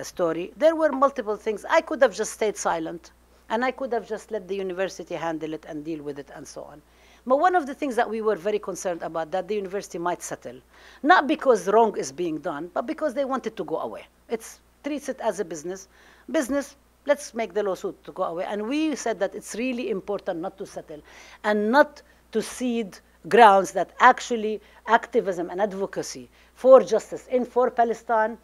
story, there were multiple things. I could have just stayed silent, and I could have just let the university handle it and deal with it and so on. But one of the things that we were very concerned about, that the university might settle, not because wrong is being done, but because they wanted to go away. It treats it as a business. Business, let's make the lawsuit to go away. And we said that it's really important not to settle and not to cede grounds that actually activism and advocacy for justice for Palestine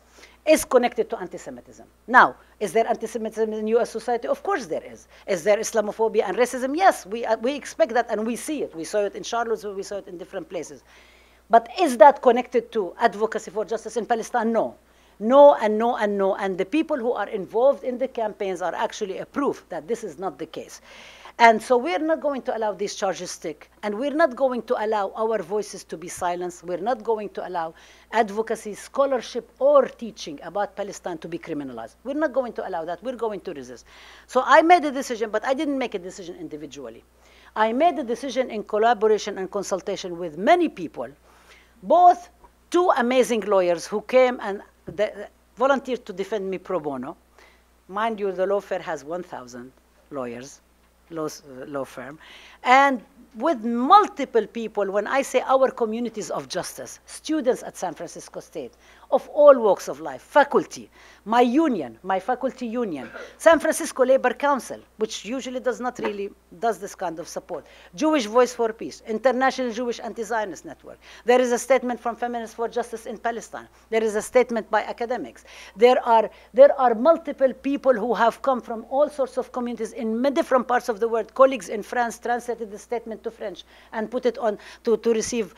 is connected to anti-Semitism. Now, is there anti-Semitism in U.S. society? Of course there is. Is there Islamophobia and racism? Yes, we expect that and we see it. We saw it in Charlottesville, we saw it in different places. But is that connected to advocacy for justice in Palestine? No. No and no and no. And the people who are involved in the campaigns are actually a proof that this is not the case. And so we're not going to allow these charges stick. And we're not going to allow our voices to be silenced. We're not going to allow advocacy, scholarship, or teaching about Palestine to be criminalized. We're not going to allow that. We're going to resist. So I made a decision, but I didn't make a decision individually. I made a decision in collaboration and consultation with many people, both two amazing lawyers who came and volunteered to defend me pro bono. Mind you, the law firm has 1,000 lawyers. Law firm, and with multiple people. When I say our communities of justice, students at San Francisco State, of all walks of life, faculty, my union, my faculty union, San Francisco Labor Council, which usually does this kind of support, Jewish Voice for Peace, International Jewish Anti-Zionist Network. There is a statement from Feminists for Justice in Palestine. There is a statement by academics. There are multiple people who have come from all sorts of communities in different parts of the world. Colleagues in France translated the statement to French and put it on to receive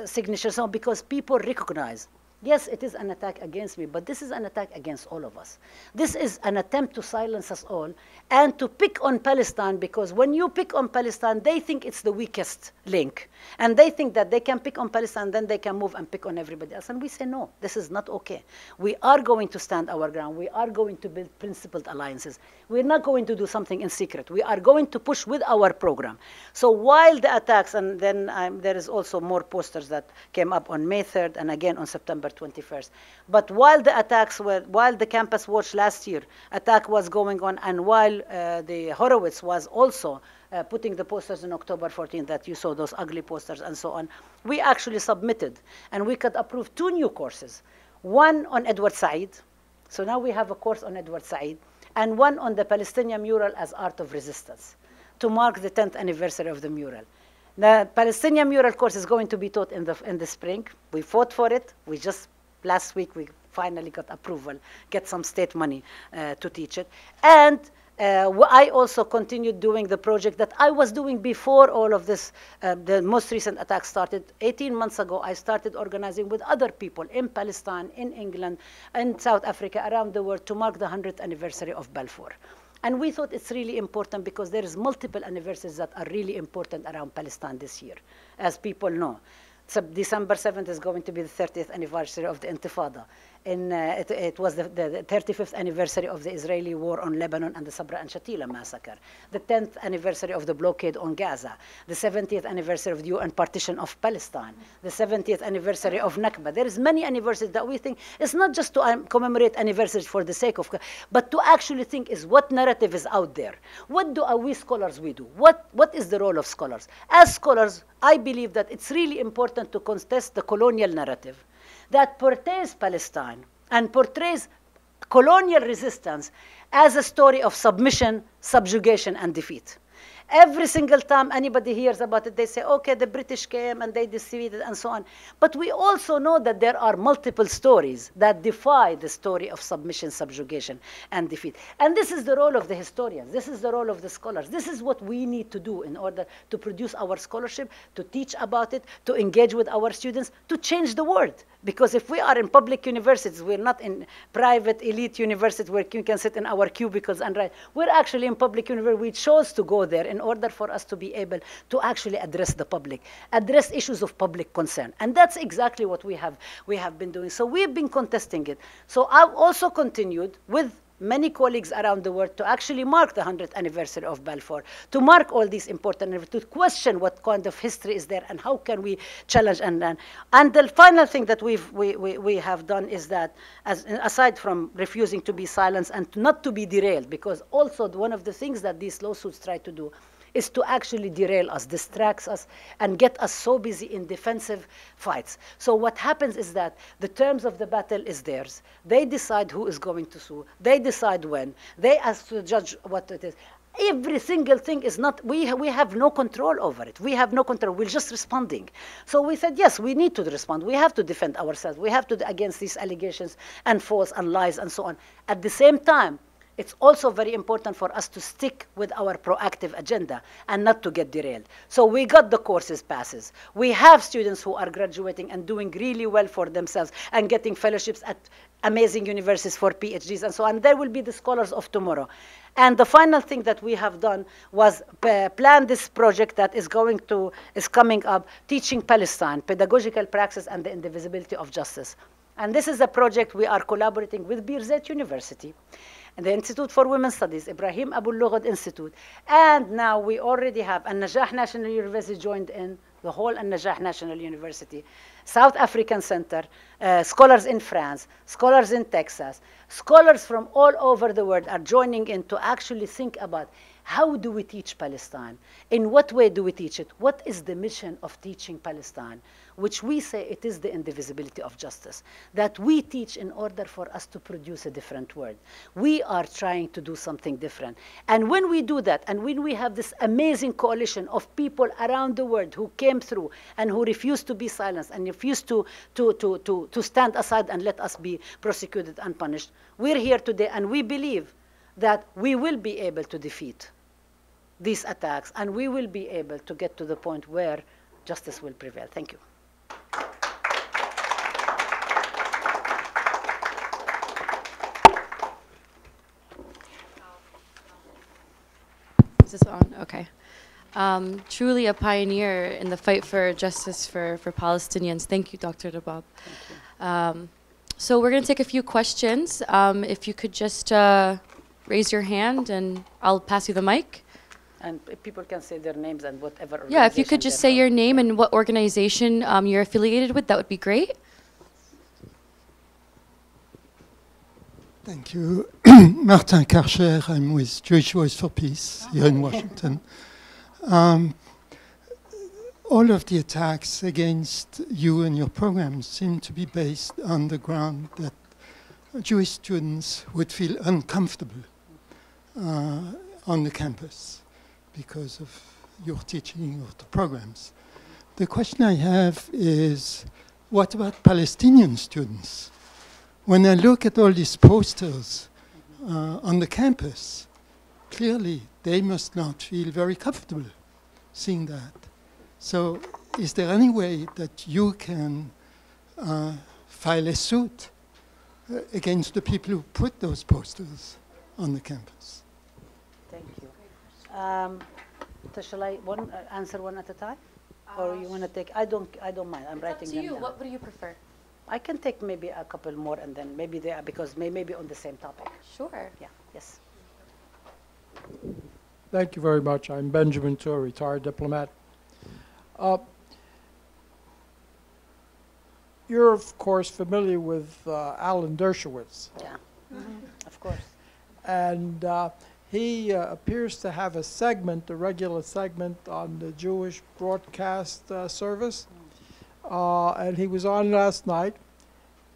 signatures on, because people recognize, yes, it is an attack against me, but this is an attack against all of us. This is an attempt to silence us all and to pick on Palestine, because when you pick on Palestine, they think it's the weakest link. And they think that they can pick on Palestine, then they can move and pick on everybody else. And we say, no, this is not okay. We are going to stand our ground. We are going to build principled alliances. We're not going to do something in secret. We are going to push with our program. So while the attacks, and then there is also more posters that came up on May 3rd and again on September 21st. But while the attacks while the Campus Watch last year attack was going on, and while the Horowitz was also putting the posters on October 14th that you saw, those ugly posters and so on, we actually submitted and we could approve 2 new courses. One on Edward Said. So now we have a course on Edward Said, and one on the Palestinian mural as art of resistance to mark the 10th anniversary of the mural. The Palestinian mural course is going to be taught in the spring. We fought for it. Last week, we finally got approval, get some state money to teach it. And I also continued doing the project that I was doing before all of this, the most recent attack started. 18 months ago, I started organizing with other people in Palestine, in England, in South Africa, around the world, to mark the 100th anniversary of Balfour. And we thought it's really important because there is multiple anniversaries that are really important around Palestine this year, as people know. So December 7th is going to be the 30th anniversary of the Intifada. It was the 35th anniversary of the Israeli war on Lebanon and the Sabra and Shatila massacre. The 10th anniversary of the blockade on Gaza. The 70th anniversary of the UN partition of Palestine. The 70th anniversary of Nakba. There is many anniversaries that we think it's not just to commemorate anniversaries for the sake of, but to actually think is what narrative is out there. What do we scholars we do? What is the role of scholars? As scholars, I believe that it's really important to contest the colonial narrative that portrays Palestine and portrays colonial resistance as a story of submission, subjugation, and defeat. Every single time anybody hears about it, they say, okay, the British came and they defeated and so on. But we also know that there are multiple stories that defy the story of submission, subjugation, and defeat. And this is the role of the historians. This is the role of the scholars. This is what we need to do in order to produce our scholarship, to teach about it, to engage with our students, to change the world. Because if we are in public universities, we're not in private elite universities where you can sit in our cubicles and write. We're actually in public universities. We chose to go there in order for us to be able to actually address the public, address issues of public concern. And that's exactly what we have been doing. So we've been contesting it. So I've also continued with many colleagues around the world to actually mark the 100th anniversary of Balfour, to mark all these important, to question what kind of history is there and how can we challenge and learn. And the final thing that we have done is that, aside from refusing to be silenced and not to be derailed, because also one of the things that these lawsuits try to do is to actually derail us, distracts us, and get us so busy in defensive fights. So what happens is that the terms of the battle is theirs. They decide who is going to sue. They decide when. They ask the judge what it is. Every single thing is not, we have no control over it. We have no control. We're just responding. So we said, yes, we need to respond. We have to defend ourselves. We have to, against these allegations and false and lies and so on. At the same time, it's also very important for us to stick with our proactive agenda and not to get derailed. So we got the courses passes. We have students who are graduating and doing really well for themselves and getting fellowships at amazing universities for PhDs and so on. There will be the scholars of tomorrow. And the final thing that we have done was plan this project that is coming up, Teaching Palestine, Pedagogical Praxis and the Indivisibility of Justice. And this is a project we are collaborating with Birzeit University and the Institute for Women's Studies, Ibrahim Abul-Lughod Institute. And now we already have An-Najah National University joined in, the whole An-Najah National University, South African Center, scholars in France, scholars in Texas, scholars from all over the world are joining in to actually think about how do we teach Palestine? In what way do we teach it? What is the mission of teaching Palestine? Which we say it is the indivisibility of justice, that we teach in order for us to produce a different world. We are trying to do something different. And when we do that, and when we have this amazing coalition of people around the world who came through and who refused to be silenced and refused to stand aside and let us be prosecuted and punished, we're here today and we believe that we will be able to defeat these attacks and we will be able to get to the point where justice will prevail. Thank you. Is this on? Okay. Truly a pioneer in the fight for justice for Palestinians. Thank you, Dr. Rabab. So we're going to take a few questions. If you could just raise your hand and I'll pass you the mic. And people can say their names and whatever. Yeah, if you could just say your name and what organization you're affiliated with, that would be great. Thank you. Martin Karcher, I'm with Jewish Voice for Peace here in Washington. All of the attacks against you and your programs seem to be based on the ground that Jewish students would feel uncomfortable on the campus because of your teaching of the programs. The question I have is, what about Palestinian students? When I look at all these posters on the campus, clearly they must not feel very comfortable seeing that. So is there any way that you can file a suit against the people who put those posters on the campus? Thank you. So shall I answer one at a time? Or you want to take, I don't mind, I'm writing them down. What do you prefer? I can take maybe a couple more and then maybe they are, because maybe on the same topic. Sure. Yeah, yes. Thank you very much. I'm Benjamin Tour, retired diplomat. You're, of course, familiar with Alan Dershowitz. Yeah, of course. And he appears to have a segment, a regular segment on the Jewish broadcast service. And he was on last night.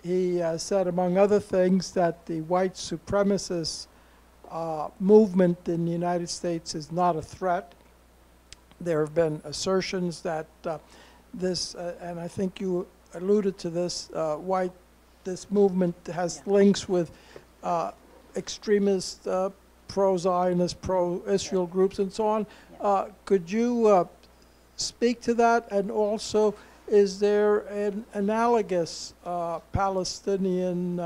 He said, among other things, that the white supremacist movement in the United States is not a threat. There have been assertions that this, and I think you alluded to this, this movement has links with extremist, pro-Zionist, pro-Israel groups and so on. Could you speak to that? And also, is there an analogous Palestinian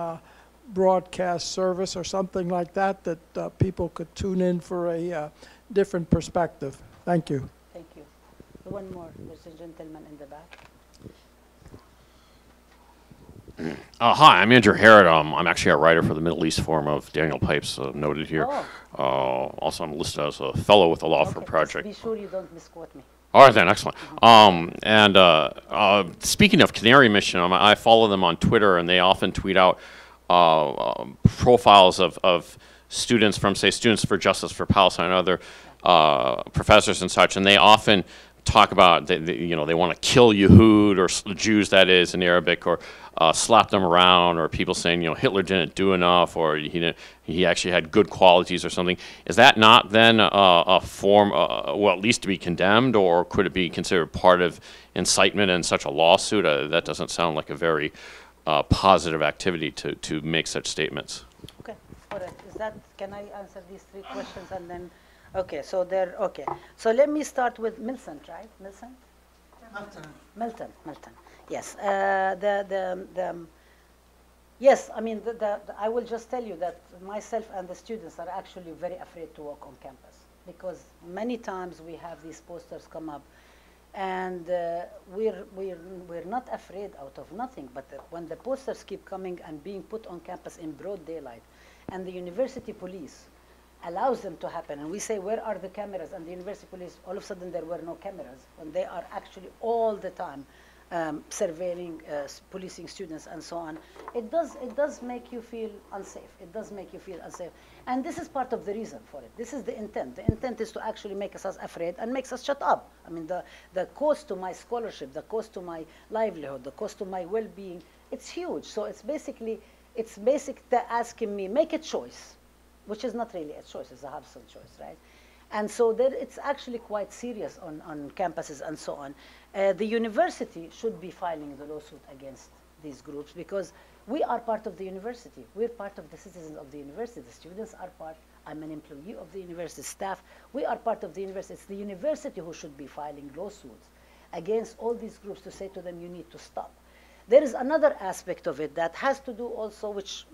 broadcast service or something like that that people could tune in for a different perspective? Thank you. Thank you. One more. There's a gentleman in the back. Hi, I'm Andrew Harrod. I'm actually a writer for the Middle East Forum of Daniel Pipes, noted here. Also, I'm listed as a fellow with the Law Firm Project. Be sure you don't misquote me. All right, then, excellent. Speaking of Canary Mission, I follow them on Twitter, and they often tweet out profiles of students from, say, Students for Justice for Palestine and other professors and such, and they often talk about, they want to kill Yehud, or Jews, that is, in Arabic, or slap them around, or people saying, Hitler didn't do enough, or he actually had good qualities or something. Is that not then a form, well, at least to be condemned, or could it be considered part of incitement in such a lawsuit? That doesn't sound like a very positive activity to make such statements. Okay, all right. Can I answer these three questions and then? Okay, so So let me start with Millicent, right? Millicent? Milton. Yes. Yes, I mean, I will just tell you that myself and the students are actually very afraid to walk on campus, because many times we have these posters come up, and we're not afraid out of nothing, but when the posters keep coming and being put on campus in broad daylight, and the university police allows them to happen, and we say, where are the cameras? And the university police, all of a sudden there were no cameras, when they are actually all the time surveilling, policing students and so on. It does make you feel unsafe. It does make you feel unsafe. And this is part of the reason for it. This is the intent. The intent is to actually make us afraid and makes us shut up. I mean, the cost to my scholarship, the cost to my livelihood, the cost to my well-being, it's huge. So it's basically asking me, make a choice, which is not really a choice, it's a Hobson choice, right? And so it's actually quite serious on campuses and so on. The university should be filing the lawsuit against these groups, because we are part of the university. We're part of the citizens of the university. The students are part. I'm an employee of the university staff. We are part of the university. It's the university who should be filing lawsuits against all these groups to say to them, you need to stop. There is another aspect of it that has to do also, which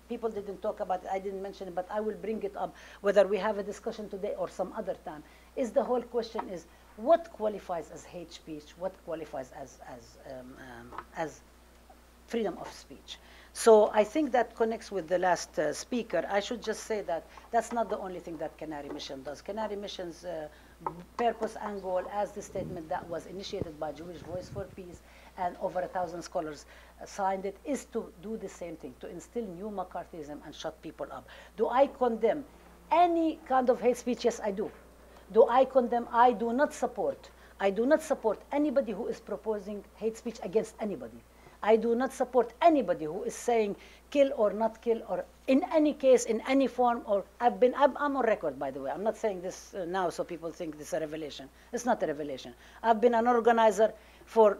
people didn't talk about it, I didn't mention it, but I will bring it up, whether we have a discussion today or some other time, is the whole question is, what qualifies as hate speech? What qualifies as freedom of speech? So I think that connects with the last speaker. I should just say that that's not the only thing that Canary Mission does. Canary Mission's purpose and goal, as the statement that was initiated by Jewish Voice for Peace, and over 1,000 scholars signed it, is to do the same thing, to instill new McCarthyism and shut people up. Do I condemn any kind of hate speech? Yes, I do. Do I condemn? I do not support anybody who is proposing hate speech against anybody. I do not support anybody who is saying kill or not kill, or in any case, in any form, or I'm on record, by the way. I'm not saying this now so people think this is a revelation. It's not a revelation. I've been an organizer for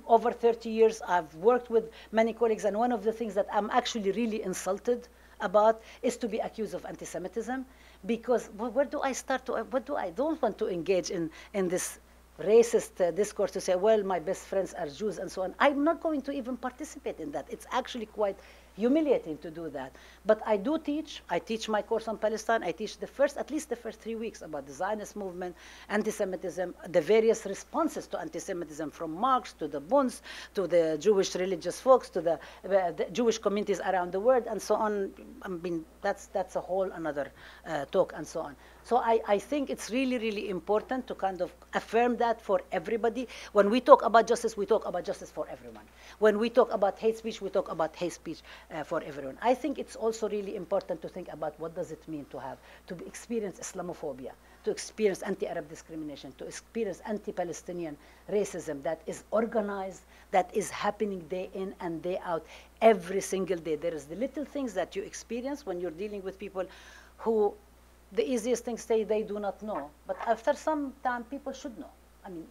over 30 years. I've worked with many colleagues, and one of the things that I'm actually really insulted about is to be accused of anti-Semitism, because where do I start to, I don't want to engage in this racist discourse to say, well, my best friends are Jews and so on. I'm not going to even participate in that. It's actually quite humiliating to do that. But I do teach. I teach my course on Palestine. I teach at least the first 3 weeks about the Zionist movement, anti-Semitism, the various responses to anti-Semitism, from Marx to the Bunds to the Jewish religious folks to the Jewish communities around the world and so on. I mean, that's a whole another talk and so on. So I think it's really, really important to kind of affirm that for everybody. When we talk about justice, we talk about justice for everyone. When we talk about hate speech, we talk about hate speech for everyone. I think it's also really important to think about what does it mean to experience Islamophobia, to experience anti-Arab discrimination, to experience anti-Palestinian racism that is organized, that is happening day in and day out, every single day. There is the little things that you experience when you're dealing with people who, the easiest things say they do not know, but after some time people should know. I mean,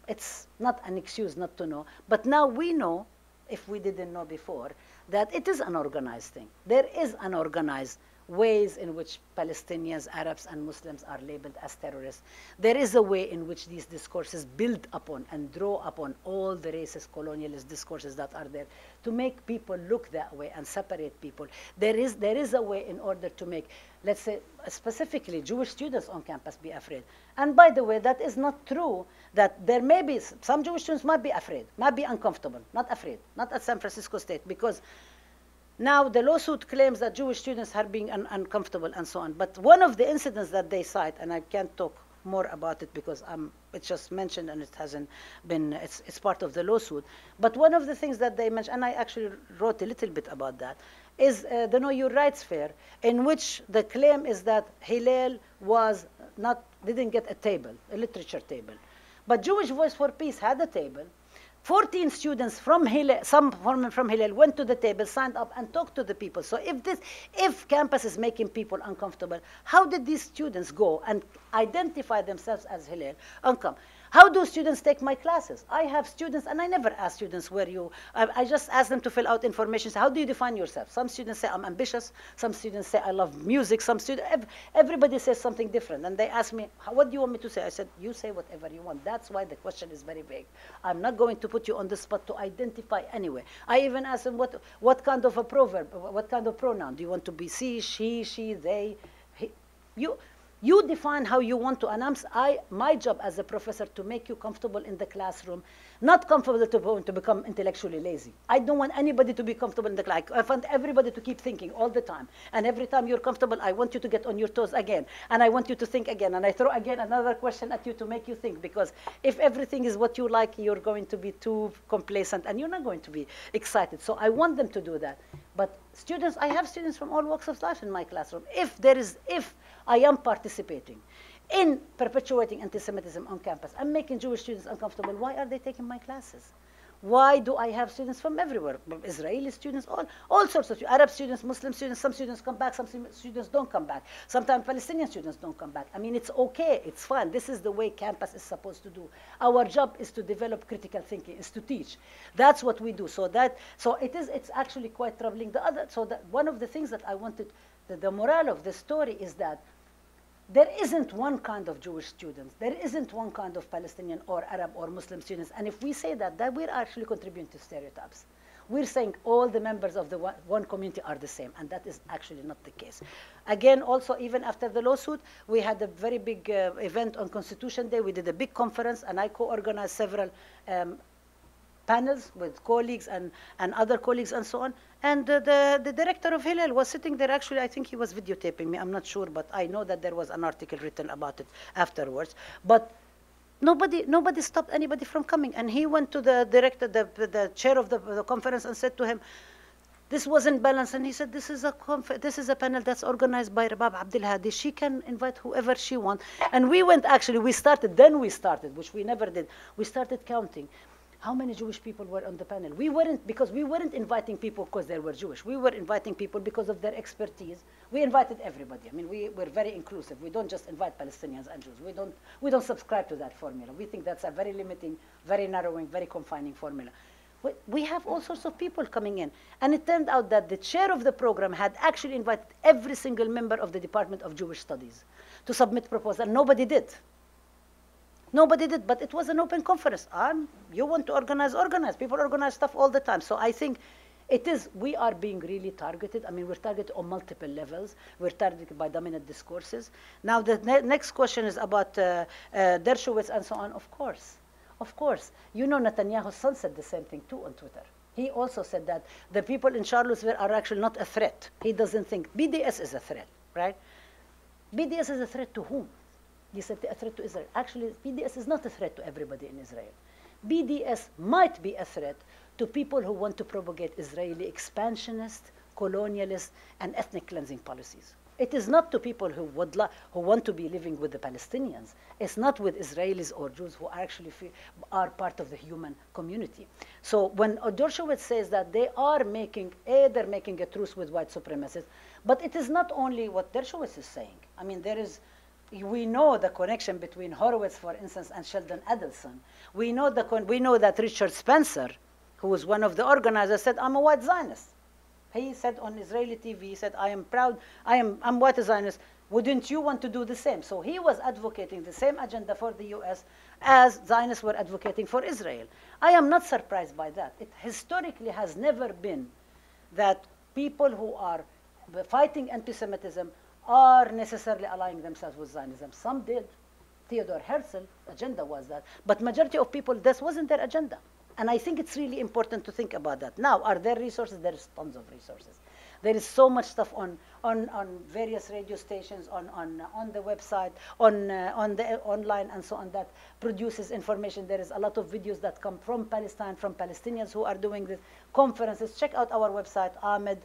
it's not an excuse not to know, but now we know, if we didn't know before, that it is an organized thing. There is an organized ways in which Palestinians, Arabs, and Muslims are labeled as terrorists. There is a way in which these discourses build upon and draw upon all the racist, colonialist discourses that are there to make people look that way and separate people. There is a way in order to make, let's say, specifically Jewish students on campus be afraid. And by the way, that is not true, that there may be, some Jewish students might be afraid, might be uncomfortable, not afraid, not at San Francisco State, because now the lawsuit claims that Jewish students are being uncomfortable and so on. But one of the incidents that they cite, and I can't talk more about it because it's just mentioned and it hasn't been, it's part of the lawsuit. But one of the things that they mentioned, and I actually wrote a little bit about that, is the Know Your Rights Fair, in which the claim is that Hillel didn't get a table, a literature table. But Jewish Voice for Peace had a table. 14 students from Hillel, some from Hillel, went to the table, signed up, and talked to the people. So if campus is making people uncomfortable, how did these students go and identify themselves as Hillel and come? How do students take my classes? I have students, and I never ask students I just ask them to fill out information. Say, how do you define yourself? Some students say, I'm ambitious. Some students say, I love music. Some students, everybody says something different. And they ask me, what do you want me to say? I said, you say whatever you want. That's why the question is very vague. I'm not going to put you on the spot to identify anyway. I even asked them, what kind of a proverb, what kind of pronoun? Do you want to be she, they? You define how you want to, and my job as a professor to make you comfortable in the classroom, not comfortable to become intellectually lazy. I don't want anybody to be comfortable in the class. I want everybody to keep thinking all the time. And every time you're comfortable, I want you to get on your toes again. And I want you to think again. And I throw again another question at you to make you think. Because if everything is what you like, you're going to be too complacent and you're not going to be excited. So I want them to do that. But students, I have students from all walks of life in my classroom. If I am participating in perpetuating anti-Semitism on campus, I'm making Jewish students uncomfortable, why are they taking my classes? Why do I have students from everywhere? Israeli students, all sorts of Arab students, Muslim students, some students come back, some students don't come back. Sometimes Palestinian students don't come back. I mean, it's okay, it's fine. This is the way campus is supposed to do. Our job is to develop critical thinking, is to teach. That's what we do. So it's actually quite troubling. One of the things that I wanted, the moral of the story is that there isn't one kind of Jewish students. There isn't one kind of Palestinian or Arab or Muslim students. And if we say that we're actually contributing to stereotypes. We're saying all the members of the one community are the same, and that is actually not the case. Again, also, even after the lawsuit, we had a very big event on Constitution Day. We did a big conference, and I co-organized several panels with colleagues and other colleagues and so on. And the director of Hillel was sitting there. Actually, I think he was videotaping me. I'm not sure, but I know that there was an article written about it afterwards. But nobody stopped anybody from coming. And he went to the director, the chair of the conference, and said to him, this wasn't balanced. And he said, this is a panel that's organized by Raba Abdulhadi. She can invite whoever she wants. And we started, which we never did. We started counting how many Jewish people were on the panel. Because we weren't inviting people because they were Jewish. We were inviting people because of their expertise. We invited everybody. I mean, we're very inclusive. We don't just invite Palestinians and Jews. We don't subscribe to that formula. We think that's a very limiting, very narrowing, very confining formula. We have all sorts of people coming in. And it turned out that the chair of the program had actually invited every single member of the Department of Jewish Studies to submit proposals. Nobody did. Nobody did, but it was an open conference. You want to organize. People organize stuff all the time. So I think we are being really targeted. I mean, we're targeted on multiple levels. We're targeted by dominant discourses. Now, the next question is about Dershowitz and so on. Of course. You know, Netanyahu's son said the same thing too on Twitter. He also said that the people in Charlottesville are actually not a threat. He doesn't think BDS is a threat, right? BDS is a threat to whom? He said a threat to Israel. Actually, BDS is not a threat to everybody in Israel. BDS might be a threat to people who want to propagate Israeli expansionist, colonialist, and ethnic cleansing policies. It is not to people who want to be living with the Palestinians. It's not with Israelis or Jews who actually are part of the human community. So when Dershowitz says that they're making a truce with white supremacists, but it is not only what Dershowitz is saying. I mean, we know the connection between Horowitz, for instance, and Sheldon Adelson. We know that Richard Spencer, who was one of the organizers, said, I'm a white Zionist. He said on Israeli TV, he said, I am proud, I'm white Zionist. Wouldn't you want to do the same? So he was advocating the same agenda for the US as Zionists were advocating for Israel. I am not surprised by that. It historically has never been that people who are fighting anti-Semitism are necessarily allying themselves with Zionism. Some did. Theodore Herzl's agenda was that. But majority of people, this wasn't their agenda. And I think it's really important to think about that. Now, are there resources? There is tons of resources. There is so much stuff on various radio stations, on the website, on the online and so on that produces information. There is a lot of videos that come from Palestine, from Palestinians who are doing this conferences. Check out our website, Ahmed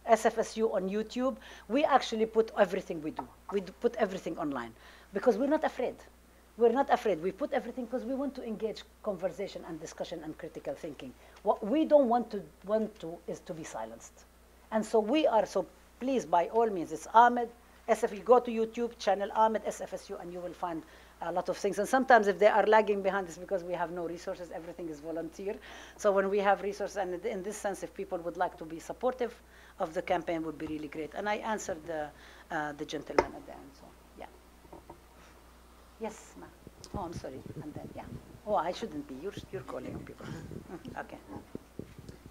SFSU on YouTube. We actually put everything we do. We put everything online because we're not afraid. We're not afraid. We put everything because we want to engage conversation and discussion and critical thinking. What we don't want to is to be silenced. And so we are, so please, by all means, it's Ahmed SFSU. Go to YouTube, channel Ahmed SFSU, and you will find a lot of things. And sometimes if they are lagging behind, it's because we have no resources. Everything is volunteer. So when we have resources, and in this sense, if people would like to be supportive of the campaign, would be really great. And I answered the gentleman at the end. So yeah. Yes, ma'am. Oh, I'm sorry. And then yeah. Oh, I shouldn't be. You're calling people. Okay.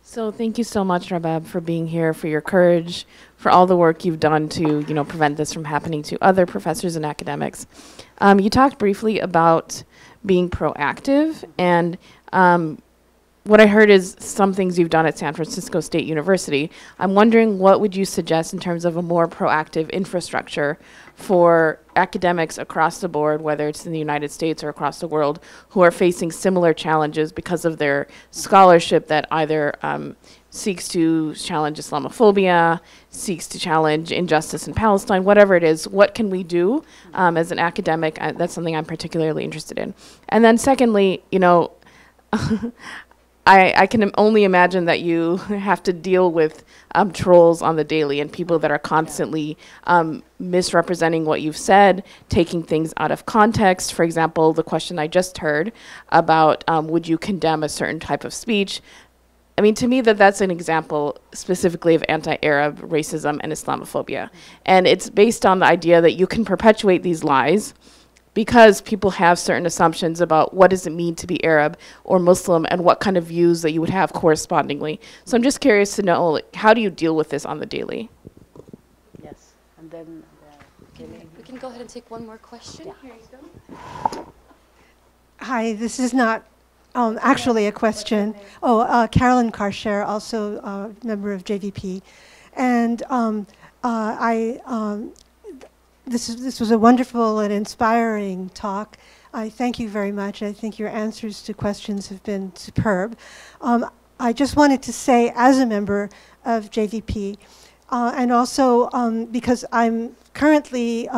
So thank you so much, Raba, for being here, for your courage, for all the work you've done to, prevent this from happening to other professors and academics. You talked briefly about being proactive, and what I heard is some things you've done at San Francisco State University. I'm wondering, what would you suggest in terms of a more proactive infrastructure for academics across the board, whether it's in the United States or across the world, who are facing similar challenges because of their scholarship that either seeks to challenge Islamophobia, seeks to challenge injustice in Palestine, whatever it is? What can we do as an academic? That's something I'm particularly interested in. And then secondly, I can only imagine that you have to deal with trolls on the daily and people that are constantly misrepresenting what you've said, taking things out of context. For example, the question I just heard about would you condemn a certain type of speech? I mean, to me, that's an example specifically of anti-Arab racism and Islamophobia. And it's based on the idea that you can perpetuate these lies because people have certain assumptions about what does it mean to be Arab or Muslim and what kind of views that you would have correspondingly. So I'm just curious to know, how do you deal with this on the daily? Yes, and then We can go ahead and take one more question. Yeah. Here you go. Hi, this is not actually a question. Oh, Carolyn Karcher, also a member of JVP. And this was a wonderful and inspiring talk. I thank you very much. I think your answers to questions have been superb. I just wanted to say, as a member of JVP, and also because I'm currently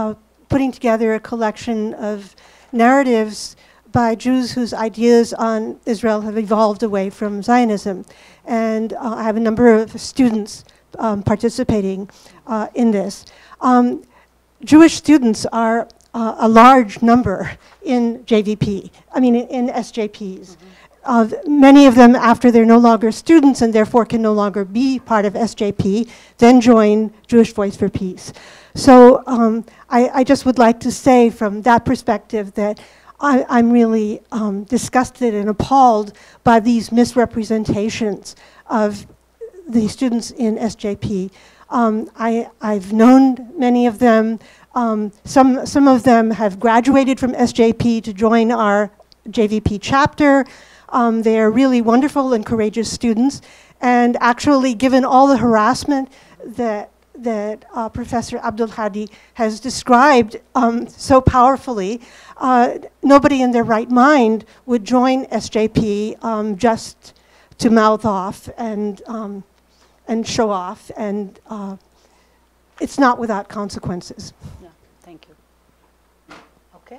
putting together a collection of narratives by Jews whose ideas on Israel have evolved away from Zionism. And I have a number of students participating in this. Jewish students are a large number in JVP, in SJPs. Many of them, after they're no longer students and therefore can no longer be part of SJP, then join Jewish Voice for Peace. So I just would like to say from that perspective that I'm really disgusted and appalled by these misrepresentations of the students in SJP. I've known many of them. Some of them have graduated from SJP to join our JVP chapter. They are really wonderful and courageous students. And actually, given all the harassment that Professor Abdulhadi has described so powerfully, nobody in their right mind would join SJP just to mouth off and show off, and it's not without consequences. Yeah, thank you. Okay.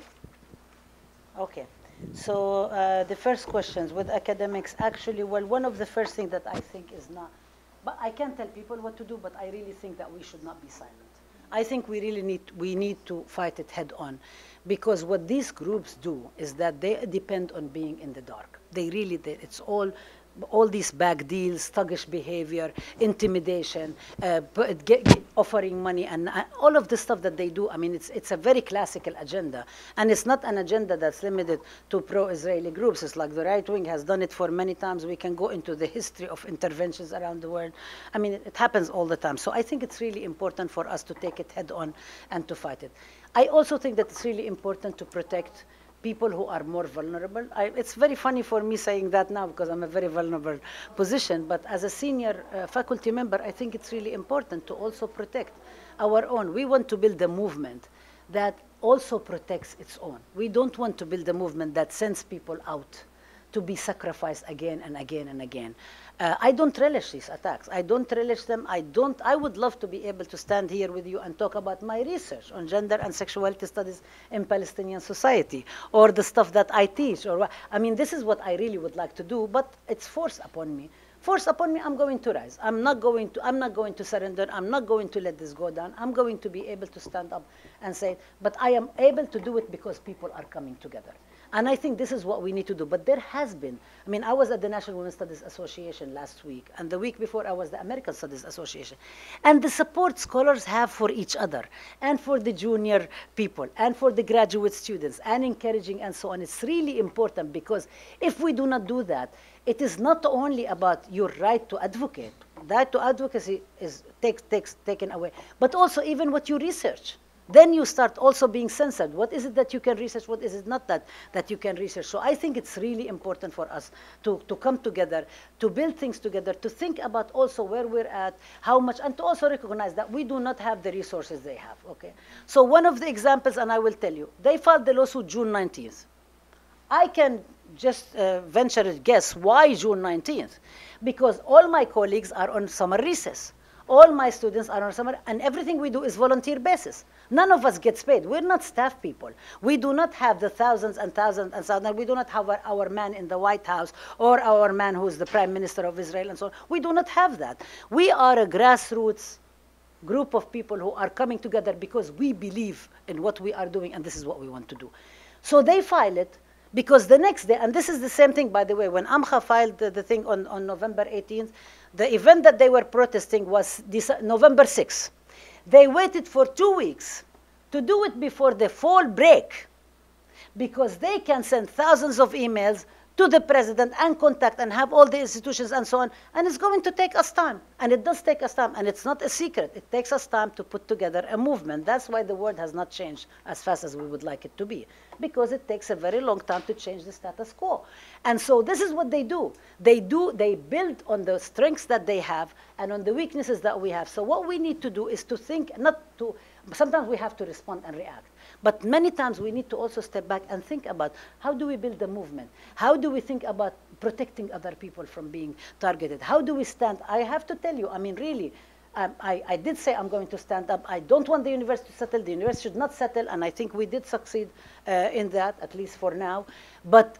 Okay. So the first questions with academics, actually, well, one of the first things that I think is not, but I can't tell people what to do, but I really think that we should not be silent. I think we really need to fight it head on, because what these groups do is that they depend on being in the dark. They really, it's all all these bag deals, thuggish behavior, intimidation, offering money, and all of the stuff that they do. I mean, it's a very classical agenda. And it's not an agenda that's limited to pro-Israeli groups. It's like the right wing has done it for many times. We can go into the history of interventions around the world. I mean, it happens all the time. So I think it's really important for us to take it head on and to fight it. I also think that it's really important to protect people who are more vulnerable. It's very funny for me saying that now because I'm a very vulnerable position, but as a senior faculty member, I think it's really important to also protect our own. We want to build a movement that also protects its own. We don't want to build a movement that sends people out to be sacrificed again and again and again. I don't relish these attacks. I don't relish them. I would love to be able to stand here with you and talk about my research on gender and sexuality studies in Palestinian society, or the stuff that I teach, I mean, this is what I really would like to do, but it's forced upon me. Forced upon me, I'm going to rise. I'm not going to surrender. I'm not going to let this go down. I'm going to be able to stand up and say, but I am able to do it because people are coming together. And I think this is what we need to do. But there has been, I mean, I was at the National Women's Studies Association last week, and the week before I was the American Studies Association. And the support scholars have for each other, and for the junior people, and for the graduate students, and encouraging and so on. It's really important, because if we do not do that, it is not only about your right to advocate. Right to advocacy is taken away, but also even what you research. Then you start also being censored. What is it that you can research? What is it not that you can research? So I think it's really important for us to come together, to build things together, to think about also where we're at, how much, and to also recognize that we do not have the resources they have, okay? So one of the examples, and I will tell you, they filed the lawsuit June 19th. I can just venture a guess why June 19th, because all my colleagues are on summer recess. All my students are on summer, and everything we do is volunteer basis. None of us gets paid. We're not staff people. We do not have the thousands and thousands and thousands. We do not have our man in the White House or our man who's the Prime Minister of Israel and so on. We do not have that. We are a grassroots group of people who are coming together because we believe in what we are doing, and this is what we want to do. So they file it, because the next day, and this is the same thing, by the way, when AMCHA filed the thing on November 18th, the event that they were protesting was November 6th. They waited for 2 weeks to do it before the fall break, because they can send thousands of emails to the president and contact and have all the institutions and so on, and it's going to take us time. And it does take us time, and it's not a secret. It takes us time to put together a movement. That's why the world has not changed as fast as we would like it to be, because it takes a very long time to change the status quo. And so this is what they do. They build on the strengths that they have and on the weaknesses that we have. So what we need to do is to think, sometimes we have to respond and react. But many times we need to also step back and think about, how do we build a movement? How do we think about protecting other people from being targeted? How do we stand? I have to tell you, I mean, really, I did say I'm going to stand up. I don't want the university to settle. The university should not settle, and I think we did succeed in that, at least for now. But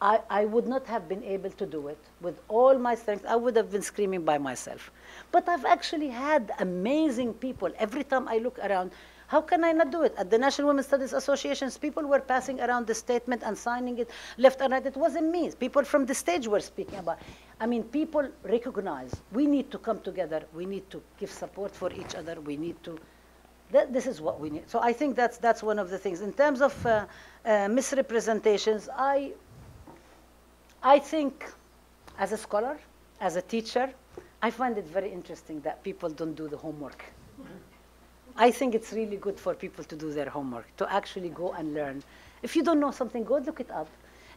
I would not have been able to do it with all my strength. I would have been screaming by myself. But I've actually had amazing people. Every time I look around, how can I not do it? At the National Women's Studies Associations, people were passing around the statement and signing it left and right. It wasn't me. People from the stage were speaking about it. I mean, people recognize we need to come together. We need to give support for each other. We need to, this is what we need. So I think that's one of the things. In terms of misrepresentations, I think as a scholar, as a teacher, I find it very interesting that people don't do the homework. I think it's really good for people to do their homework, to actually go and learn. If you don't know something, go look it up.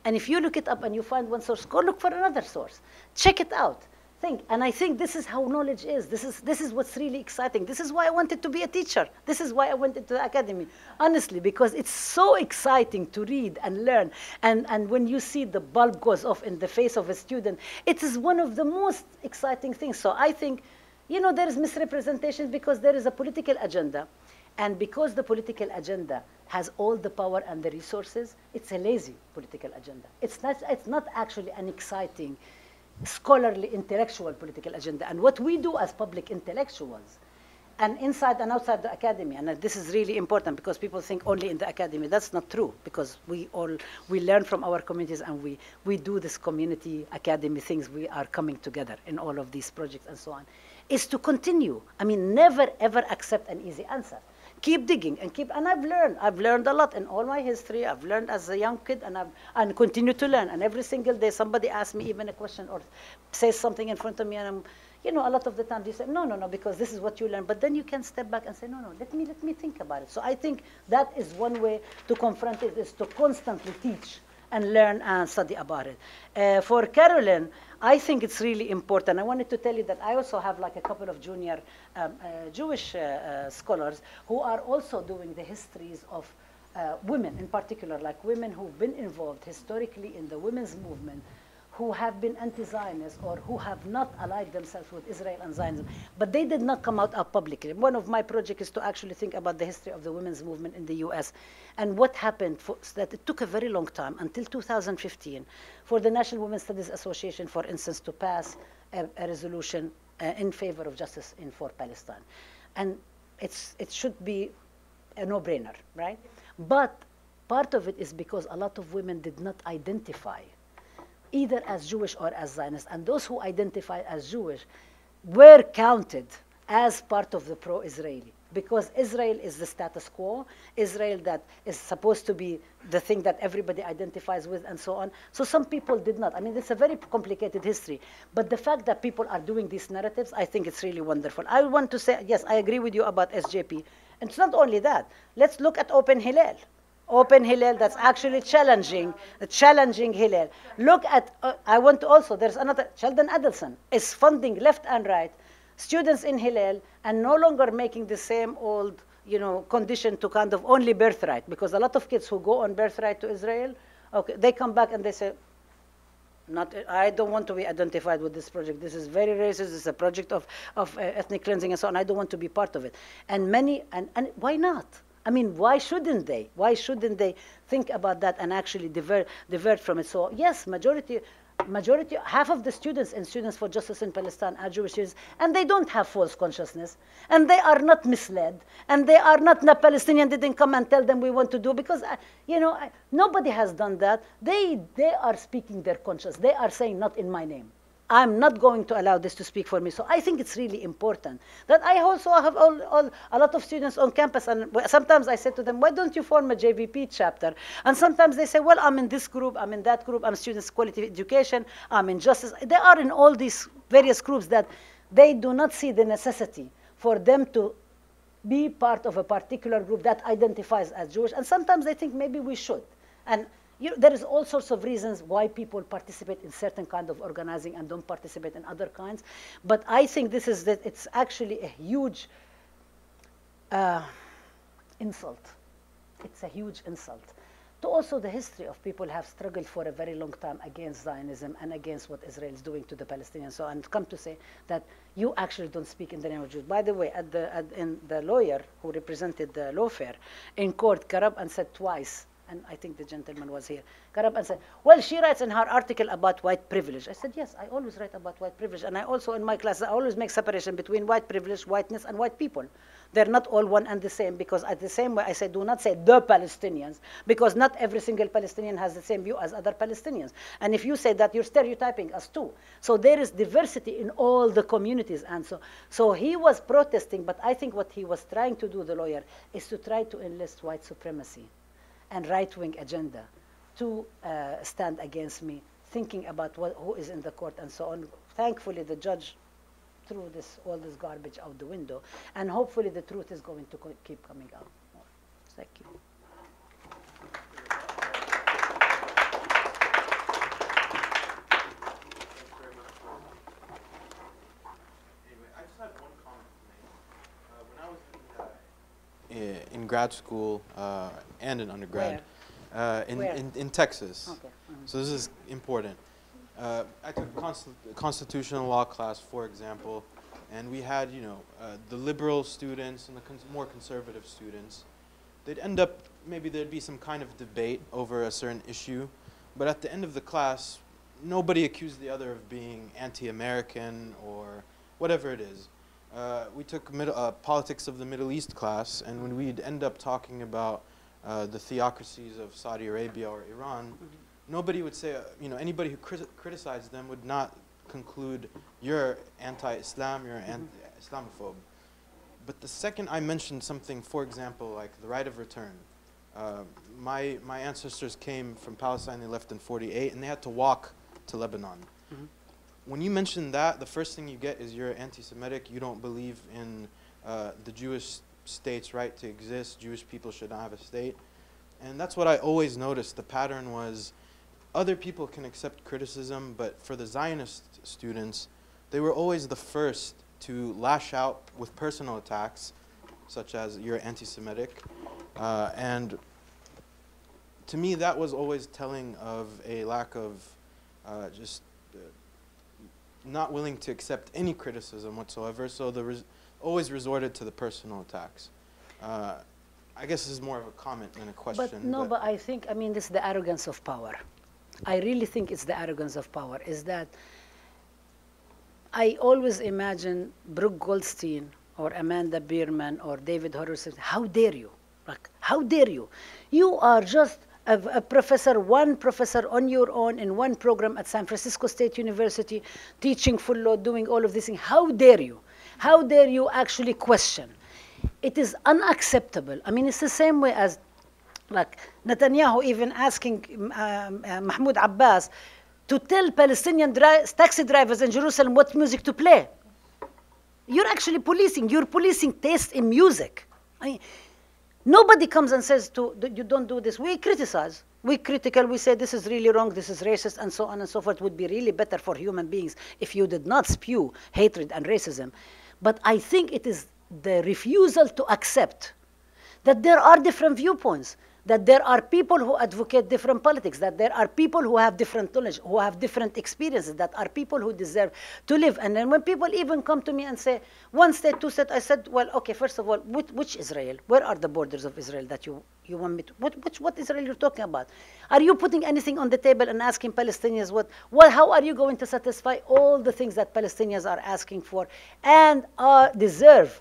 And if you look it up and you find one source, go look for another source. Check it out. Think. And I think this is how knowledge is. This is what's really exciting. This is why I wanted to be a teacher. This is why I went into the academy, honestly, because it's so exciting to read and learn. And when you see the bulb goes off in the face of a student, it is one of the most exciting things. So I think, you know, there is misrepresentation because there is a political agenda. And because the political agenda has all the power and the resources, it's a lazy political agenda. It's not actually an exciting, scholarly, intellectual political agenda. And what we do as public intellectuals and inside and outside the academy. And this is really important because people think only in the academy. That's not true, because we learn from our communities, and we do this community academy things. We are coming together in all of these projects and so on. Is to continue. I mean, never ever accept an easy answer. Keep digging and I've learned a lot in all my history. I've learned as a young kid, and continue to learn. And every single day somebody asks me even a question or says something in front of me, and I'm, you know, a lot of the time they say, no, because this is what you learn. But then you can step back and say, no, let me think about it. So I think that is one way to confront it, is to constantly teach and learn and study about it. For Carolyn, I think it's really important. I wanted to tell you that I also have like a couple of junior Jewish scholars who are also doing the histories of women in particular, like women who've been involved historically in the women's movement, who have been anti-Zionist or who have not allied themselves with Israel and Zionism, but they did not come out publicly. One of my projects is to actually think about the history of the women's movement in the US and what happened, that it took a very long time, until 2015, for the National Women's Studies Association, for instance, to pass a resolution in favor of justice for Palestine. And it should be a no-brainer, right? But part of it is because a lot of women did not identify either as Jewish or as Zionist. And those who identify as Jewish were counted as part of the pro-Israeli, because Israel is the status quo, Israel that is supposed to be the thing that everybody identifies with, and so on. So some people did not. I mean, it's a very complicated history. But the fact that people are doing these narratives, I think it's really wonderful. I want to say, yes, I agree with you about SJP. And it's not only that. Let's look at Open Hillel. Open Hillel, that's actually challenging Hillel. Look at, I want to also, there's another, Sheldon Adelson is funding left and right students in Hillel and no longer making the same old, you know, condition to kind of only birthright, because a lot of kids who go on birthright to Israel, okay, they come back and they say, I don't want to be identified with this project. This is very racist. It's a project of ethnic cleansing and so on. I don't want to be part of it. And many, and why not? I mean, why shouldn't they? Why shouldn't they think about that and actually divert from it? So yes, majority, half of the students in Students for Justice in Palestine are Jewish, and they don't have false consciousness, and they are not misled, and they are not, the Palestinian didn't come and tell them we want to do, because, you know, nobody has done that. They are speaking their conscience. They are saying, not in my name. I'm not going to allow this to speak for me. So I think it's really important that I also have a lot of students on campus, and sometimes I say to them, why don't you form a JVP chapter? And sometimes they say, well, I'm in this group, I'm in that group, I'm students quality education, I'm in justice. They are in all these various groups that they do not see the necessity for them to be part of a particular group that identifies as Jewish. And sometimes they think maybe we should. And there is all sorts of reasons why people participate in certain kind of organizing and don't participate in other kinds. But I think it's actually a huge insult. It's a huge insult to also the history of people have struggled for a very long time against Zionism and against what Israel is doing to the Palestinians. So, and come to say that you actually don't speak in the name of Jews. By the way, in the lawyer who represented the lawfare in court got up and said twice, and I think the gentleman was here, got up and said, well, she writes in her article about white privilege. I said, yes, I always write about white privilege. And I also, in my classes, I always make separation between white privilege, whiteness, and white people. They're not all one and the same, because at the same way I say, do not say the Palestinians, because not every single Palestinian has the same view as other Palestinians. And if you say that, you're stereotyping us too. So there is diversity in all the communities. And so he was protesting, but I think what he was trying to do, the lawyer, is to try to enlist white supremacy and right-wing agenda to stand against me, thinking about who is in the court and so on. Thankfully, the judge threw all this garbage out the window, and hopefully the truth is going to keep coming out. Thank you. I just had one comment to make. When I was in grad school and in undergrad, in Texas. Okay. So this is important. I took a constitutional law class, for example, and we had, the liberal students and the more conservative students. They'd end up, maybe there'd be some kind of debate over a certain issue, but at the end of the class, nobody accused the other of being anti-American or whatever it is. we took politics of the Middle East class, and when we'd end up talking about the theocracies of Saudi Arabia or Iran, nobody would say, anybody who criticized them would not conclude, you're anti-Islam, you're Islamophobe. But the second I mentioned something, for example, like the right of return, my ancestors came from Palestine, they left in '48, and they had to walk to Lebanon. When you mention that, the first thing you get is you're anti-Semitic, you don't believe in the Jewish state's right to exist, Jewish people should not have a state. And that's what I always noticed. The pattern was other people can accept criticism, but for the Zionist students, they were always the first to lash out with personal attacks, such as you're anti-Semitic. And to me, that was always telling of a lack of just not willing to accept any criticism whatsoever, so they always resorted to the personal attacks. I guess this is more of a comment than a question. But I think, this is the arrogance of power. I really think it's the arrogance of power, is that I always imagine Brooke Goldstein or Amanda Bierman or David Horowitz, how dare you? Like, how dare you? You are just a professor, one professor on your own in one program at San Francisco State University, teaching full load, doing all of these things. How dare you? How dare you actually question? It is unacceptable. It's the same way as like Netanyahu even asking Mahmoud Abbas to tell Palestinian taxi drivers in Jerusalem what music to play. You're actually policing. You're policing taste in music. Nobody comes and says you don't do this. We criticize. We critical. We say this is really wrong. This is racist, and so on and so forth. It would be really better for human beings if you did not spew hatred and racism. But I think it is the refusal to accept that there are different viewpoints, that there are people who advocate different politics, that there are people who have different knowledge, who have different experiences, that are people who deserve to live. And then when people even come to me and say, one state, two state, I said, well, okay, first of all, which Israel? Where are the borders of Israel that you want me to, what Israel you're talking about? Are you putting anything on the table and asking Palestinians how are you going to satisfy all the things that Palestinians are asking for and deserve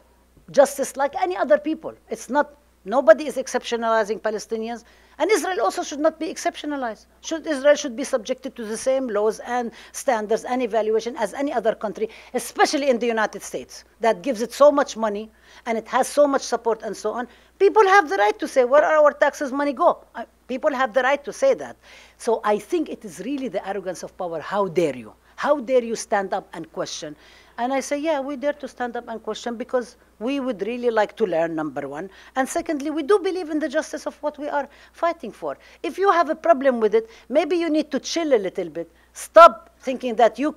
justice like any other people? It's not, nobody is exceptionalizing Palestinians, and Israel also should not be exceptionalized. Israel should be subjected to the same laws and standards and evaluation as any other country, especially in the United States, that gives it so much money and it has so much support and so on. People have the right to say, where are our taxes money go? People have the right to say that. So I think it is really the arrogance of power. How dare you? How dare you stand up and question? And I say, yeah, we dare to stand up and question because we would really like to learn, number one. And secondly, we do believe in the justice of what we are fighting for. If you have a problem with it, maybe you need to chill a little bit. Stop thinking that you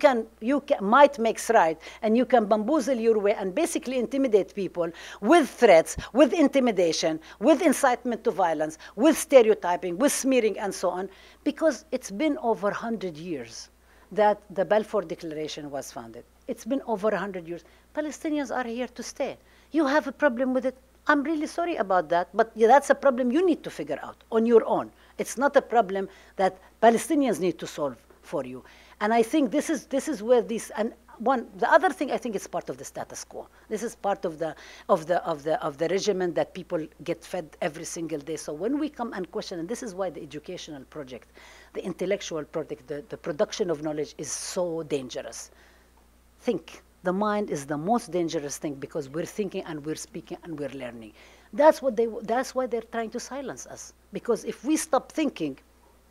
might makes right and you can bamboozle your way and basically intimidate people with threats, with intimidation, with incitement to violence, with stereotyping, with smearing and so on, because it's been over 100 years that the Balfour Declaration was founded. It's been over 100 years. Palestinians are here to stay. You have a problem with it. I'm really sorry about that, but that's a problem you need to figure out on your own. It's not a problem that Palestinians need to solve for you. And I think this is where these, and the other thing, I think it's part of the status quo. This is part of the regimen that people get fed every single day. So when we come and question, and this is why the educational project, the intellectual project, the production of knowledge is so dangerous. Think. The mind is the most dangerous thing because we're thinking and we're speaking and we're learning. That's why they're trying to silence us. Because if we stop thinking,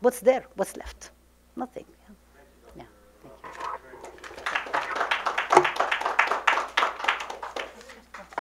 what's there? What's left? Nothing.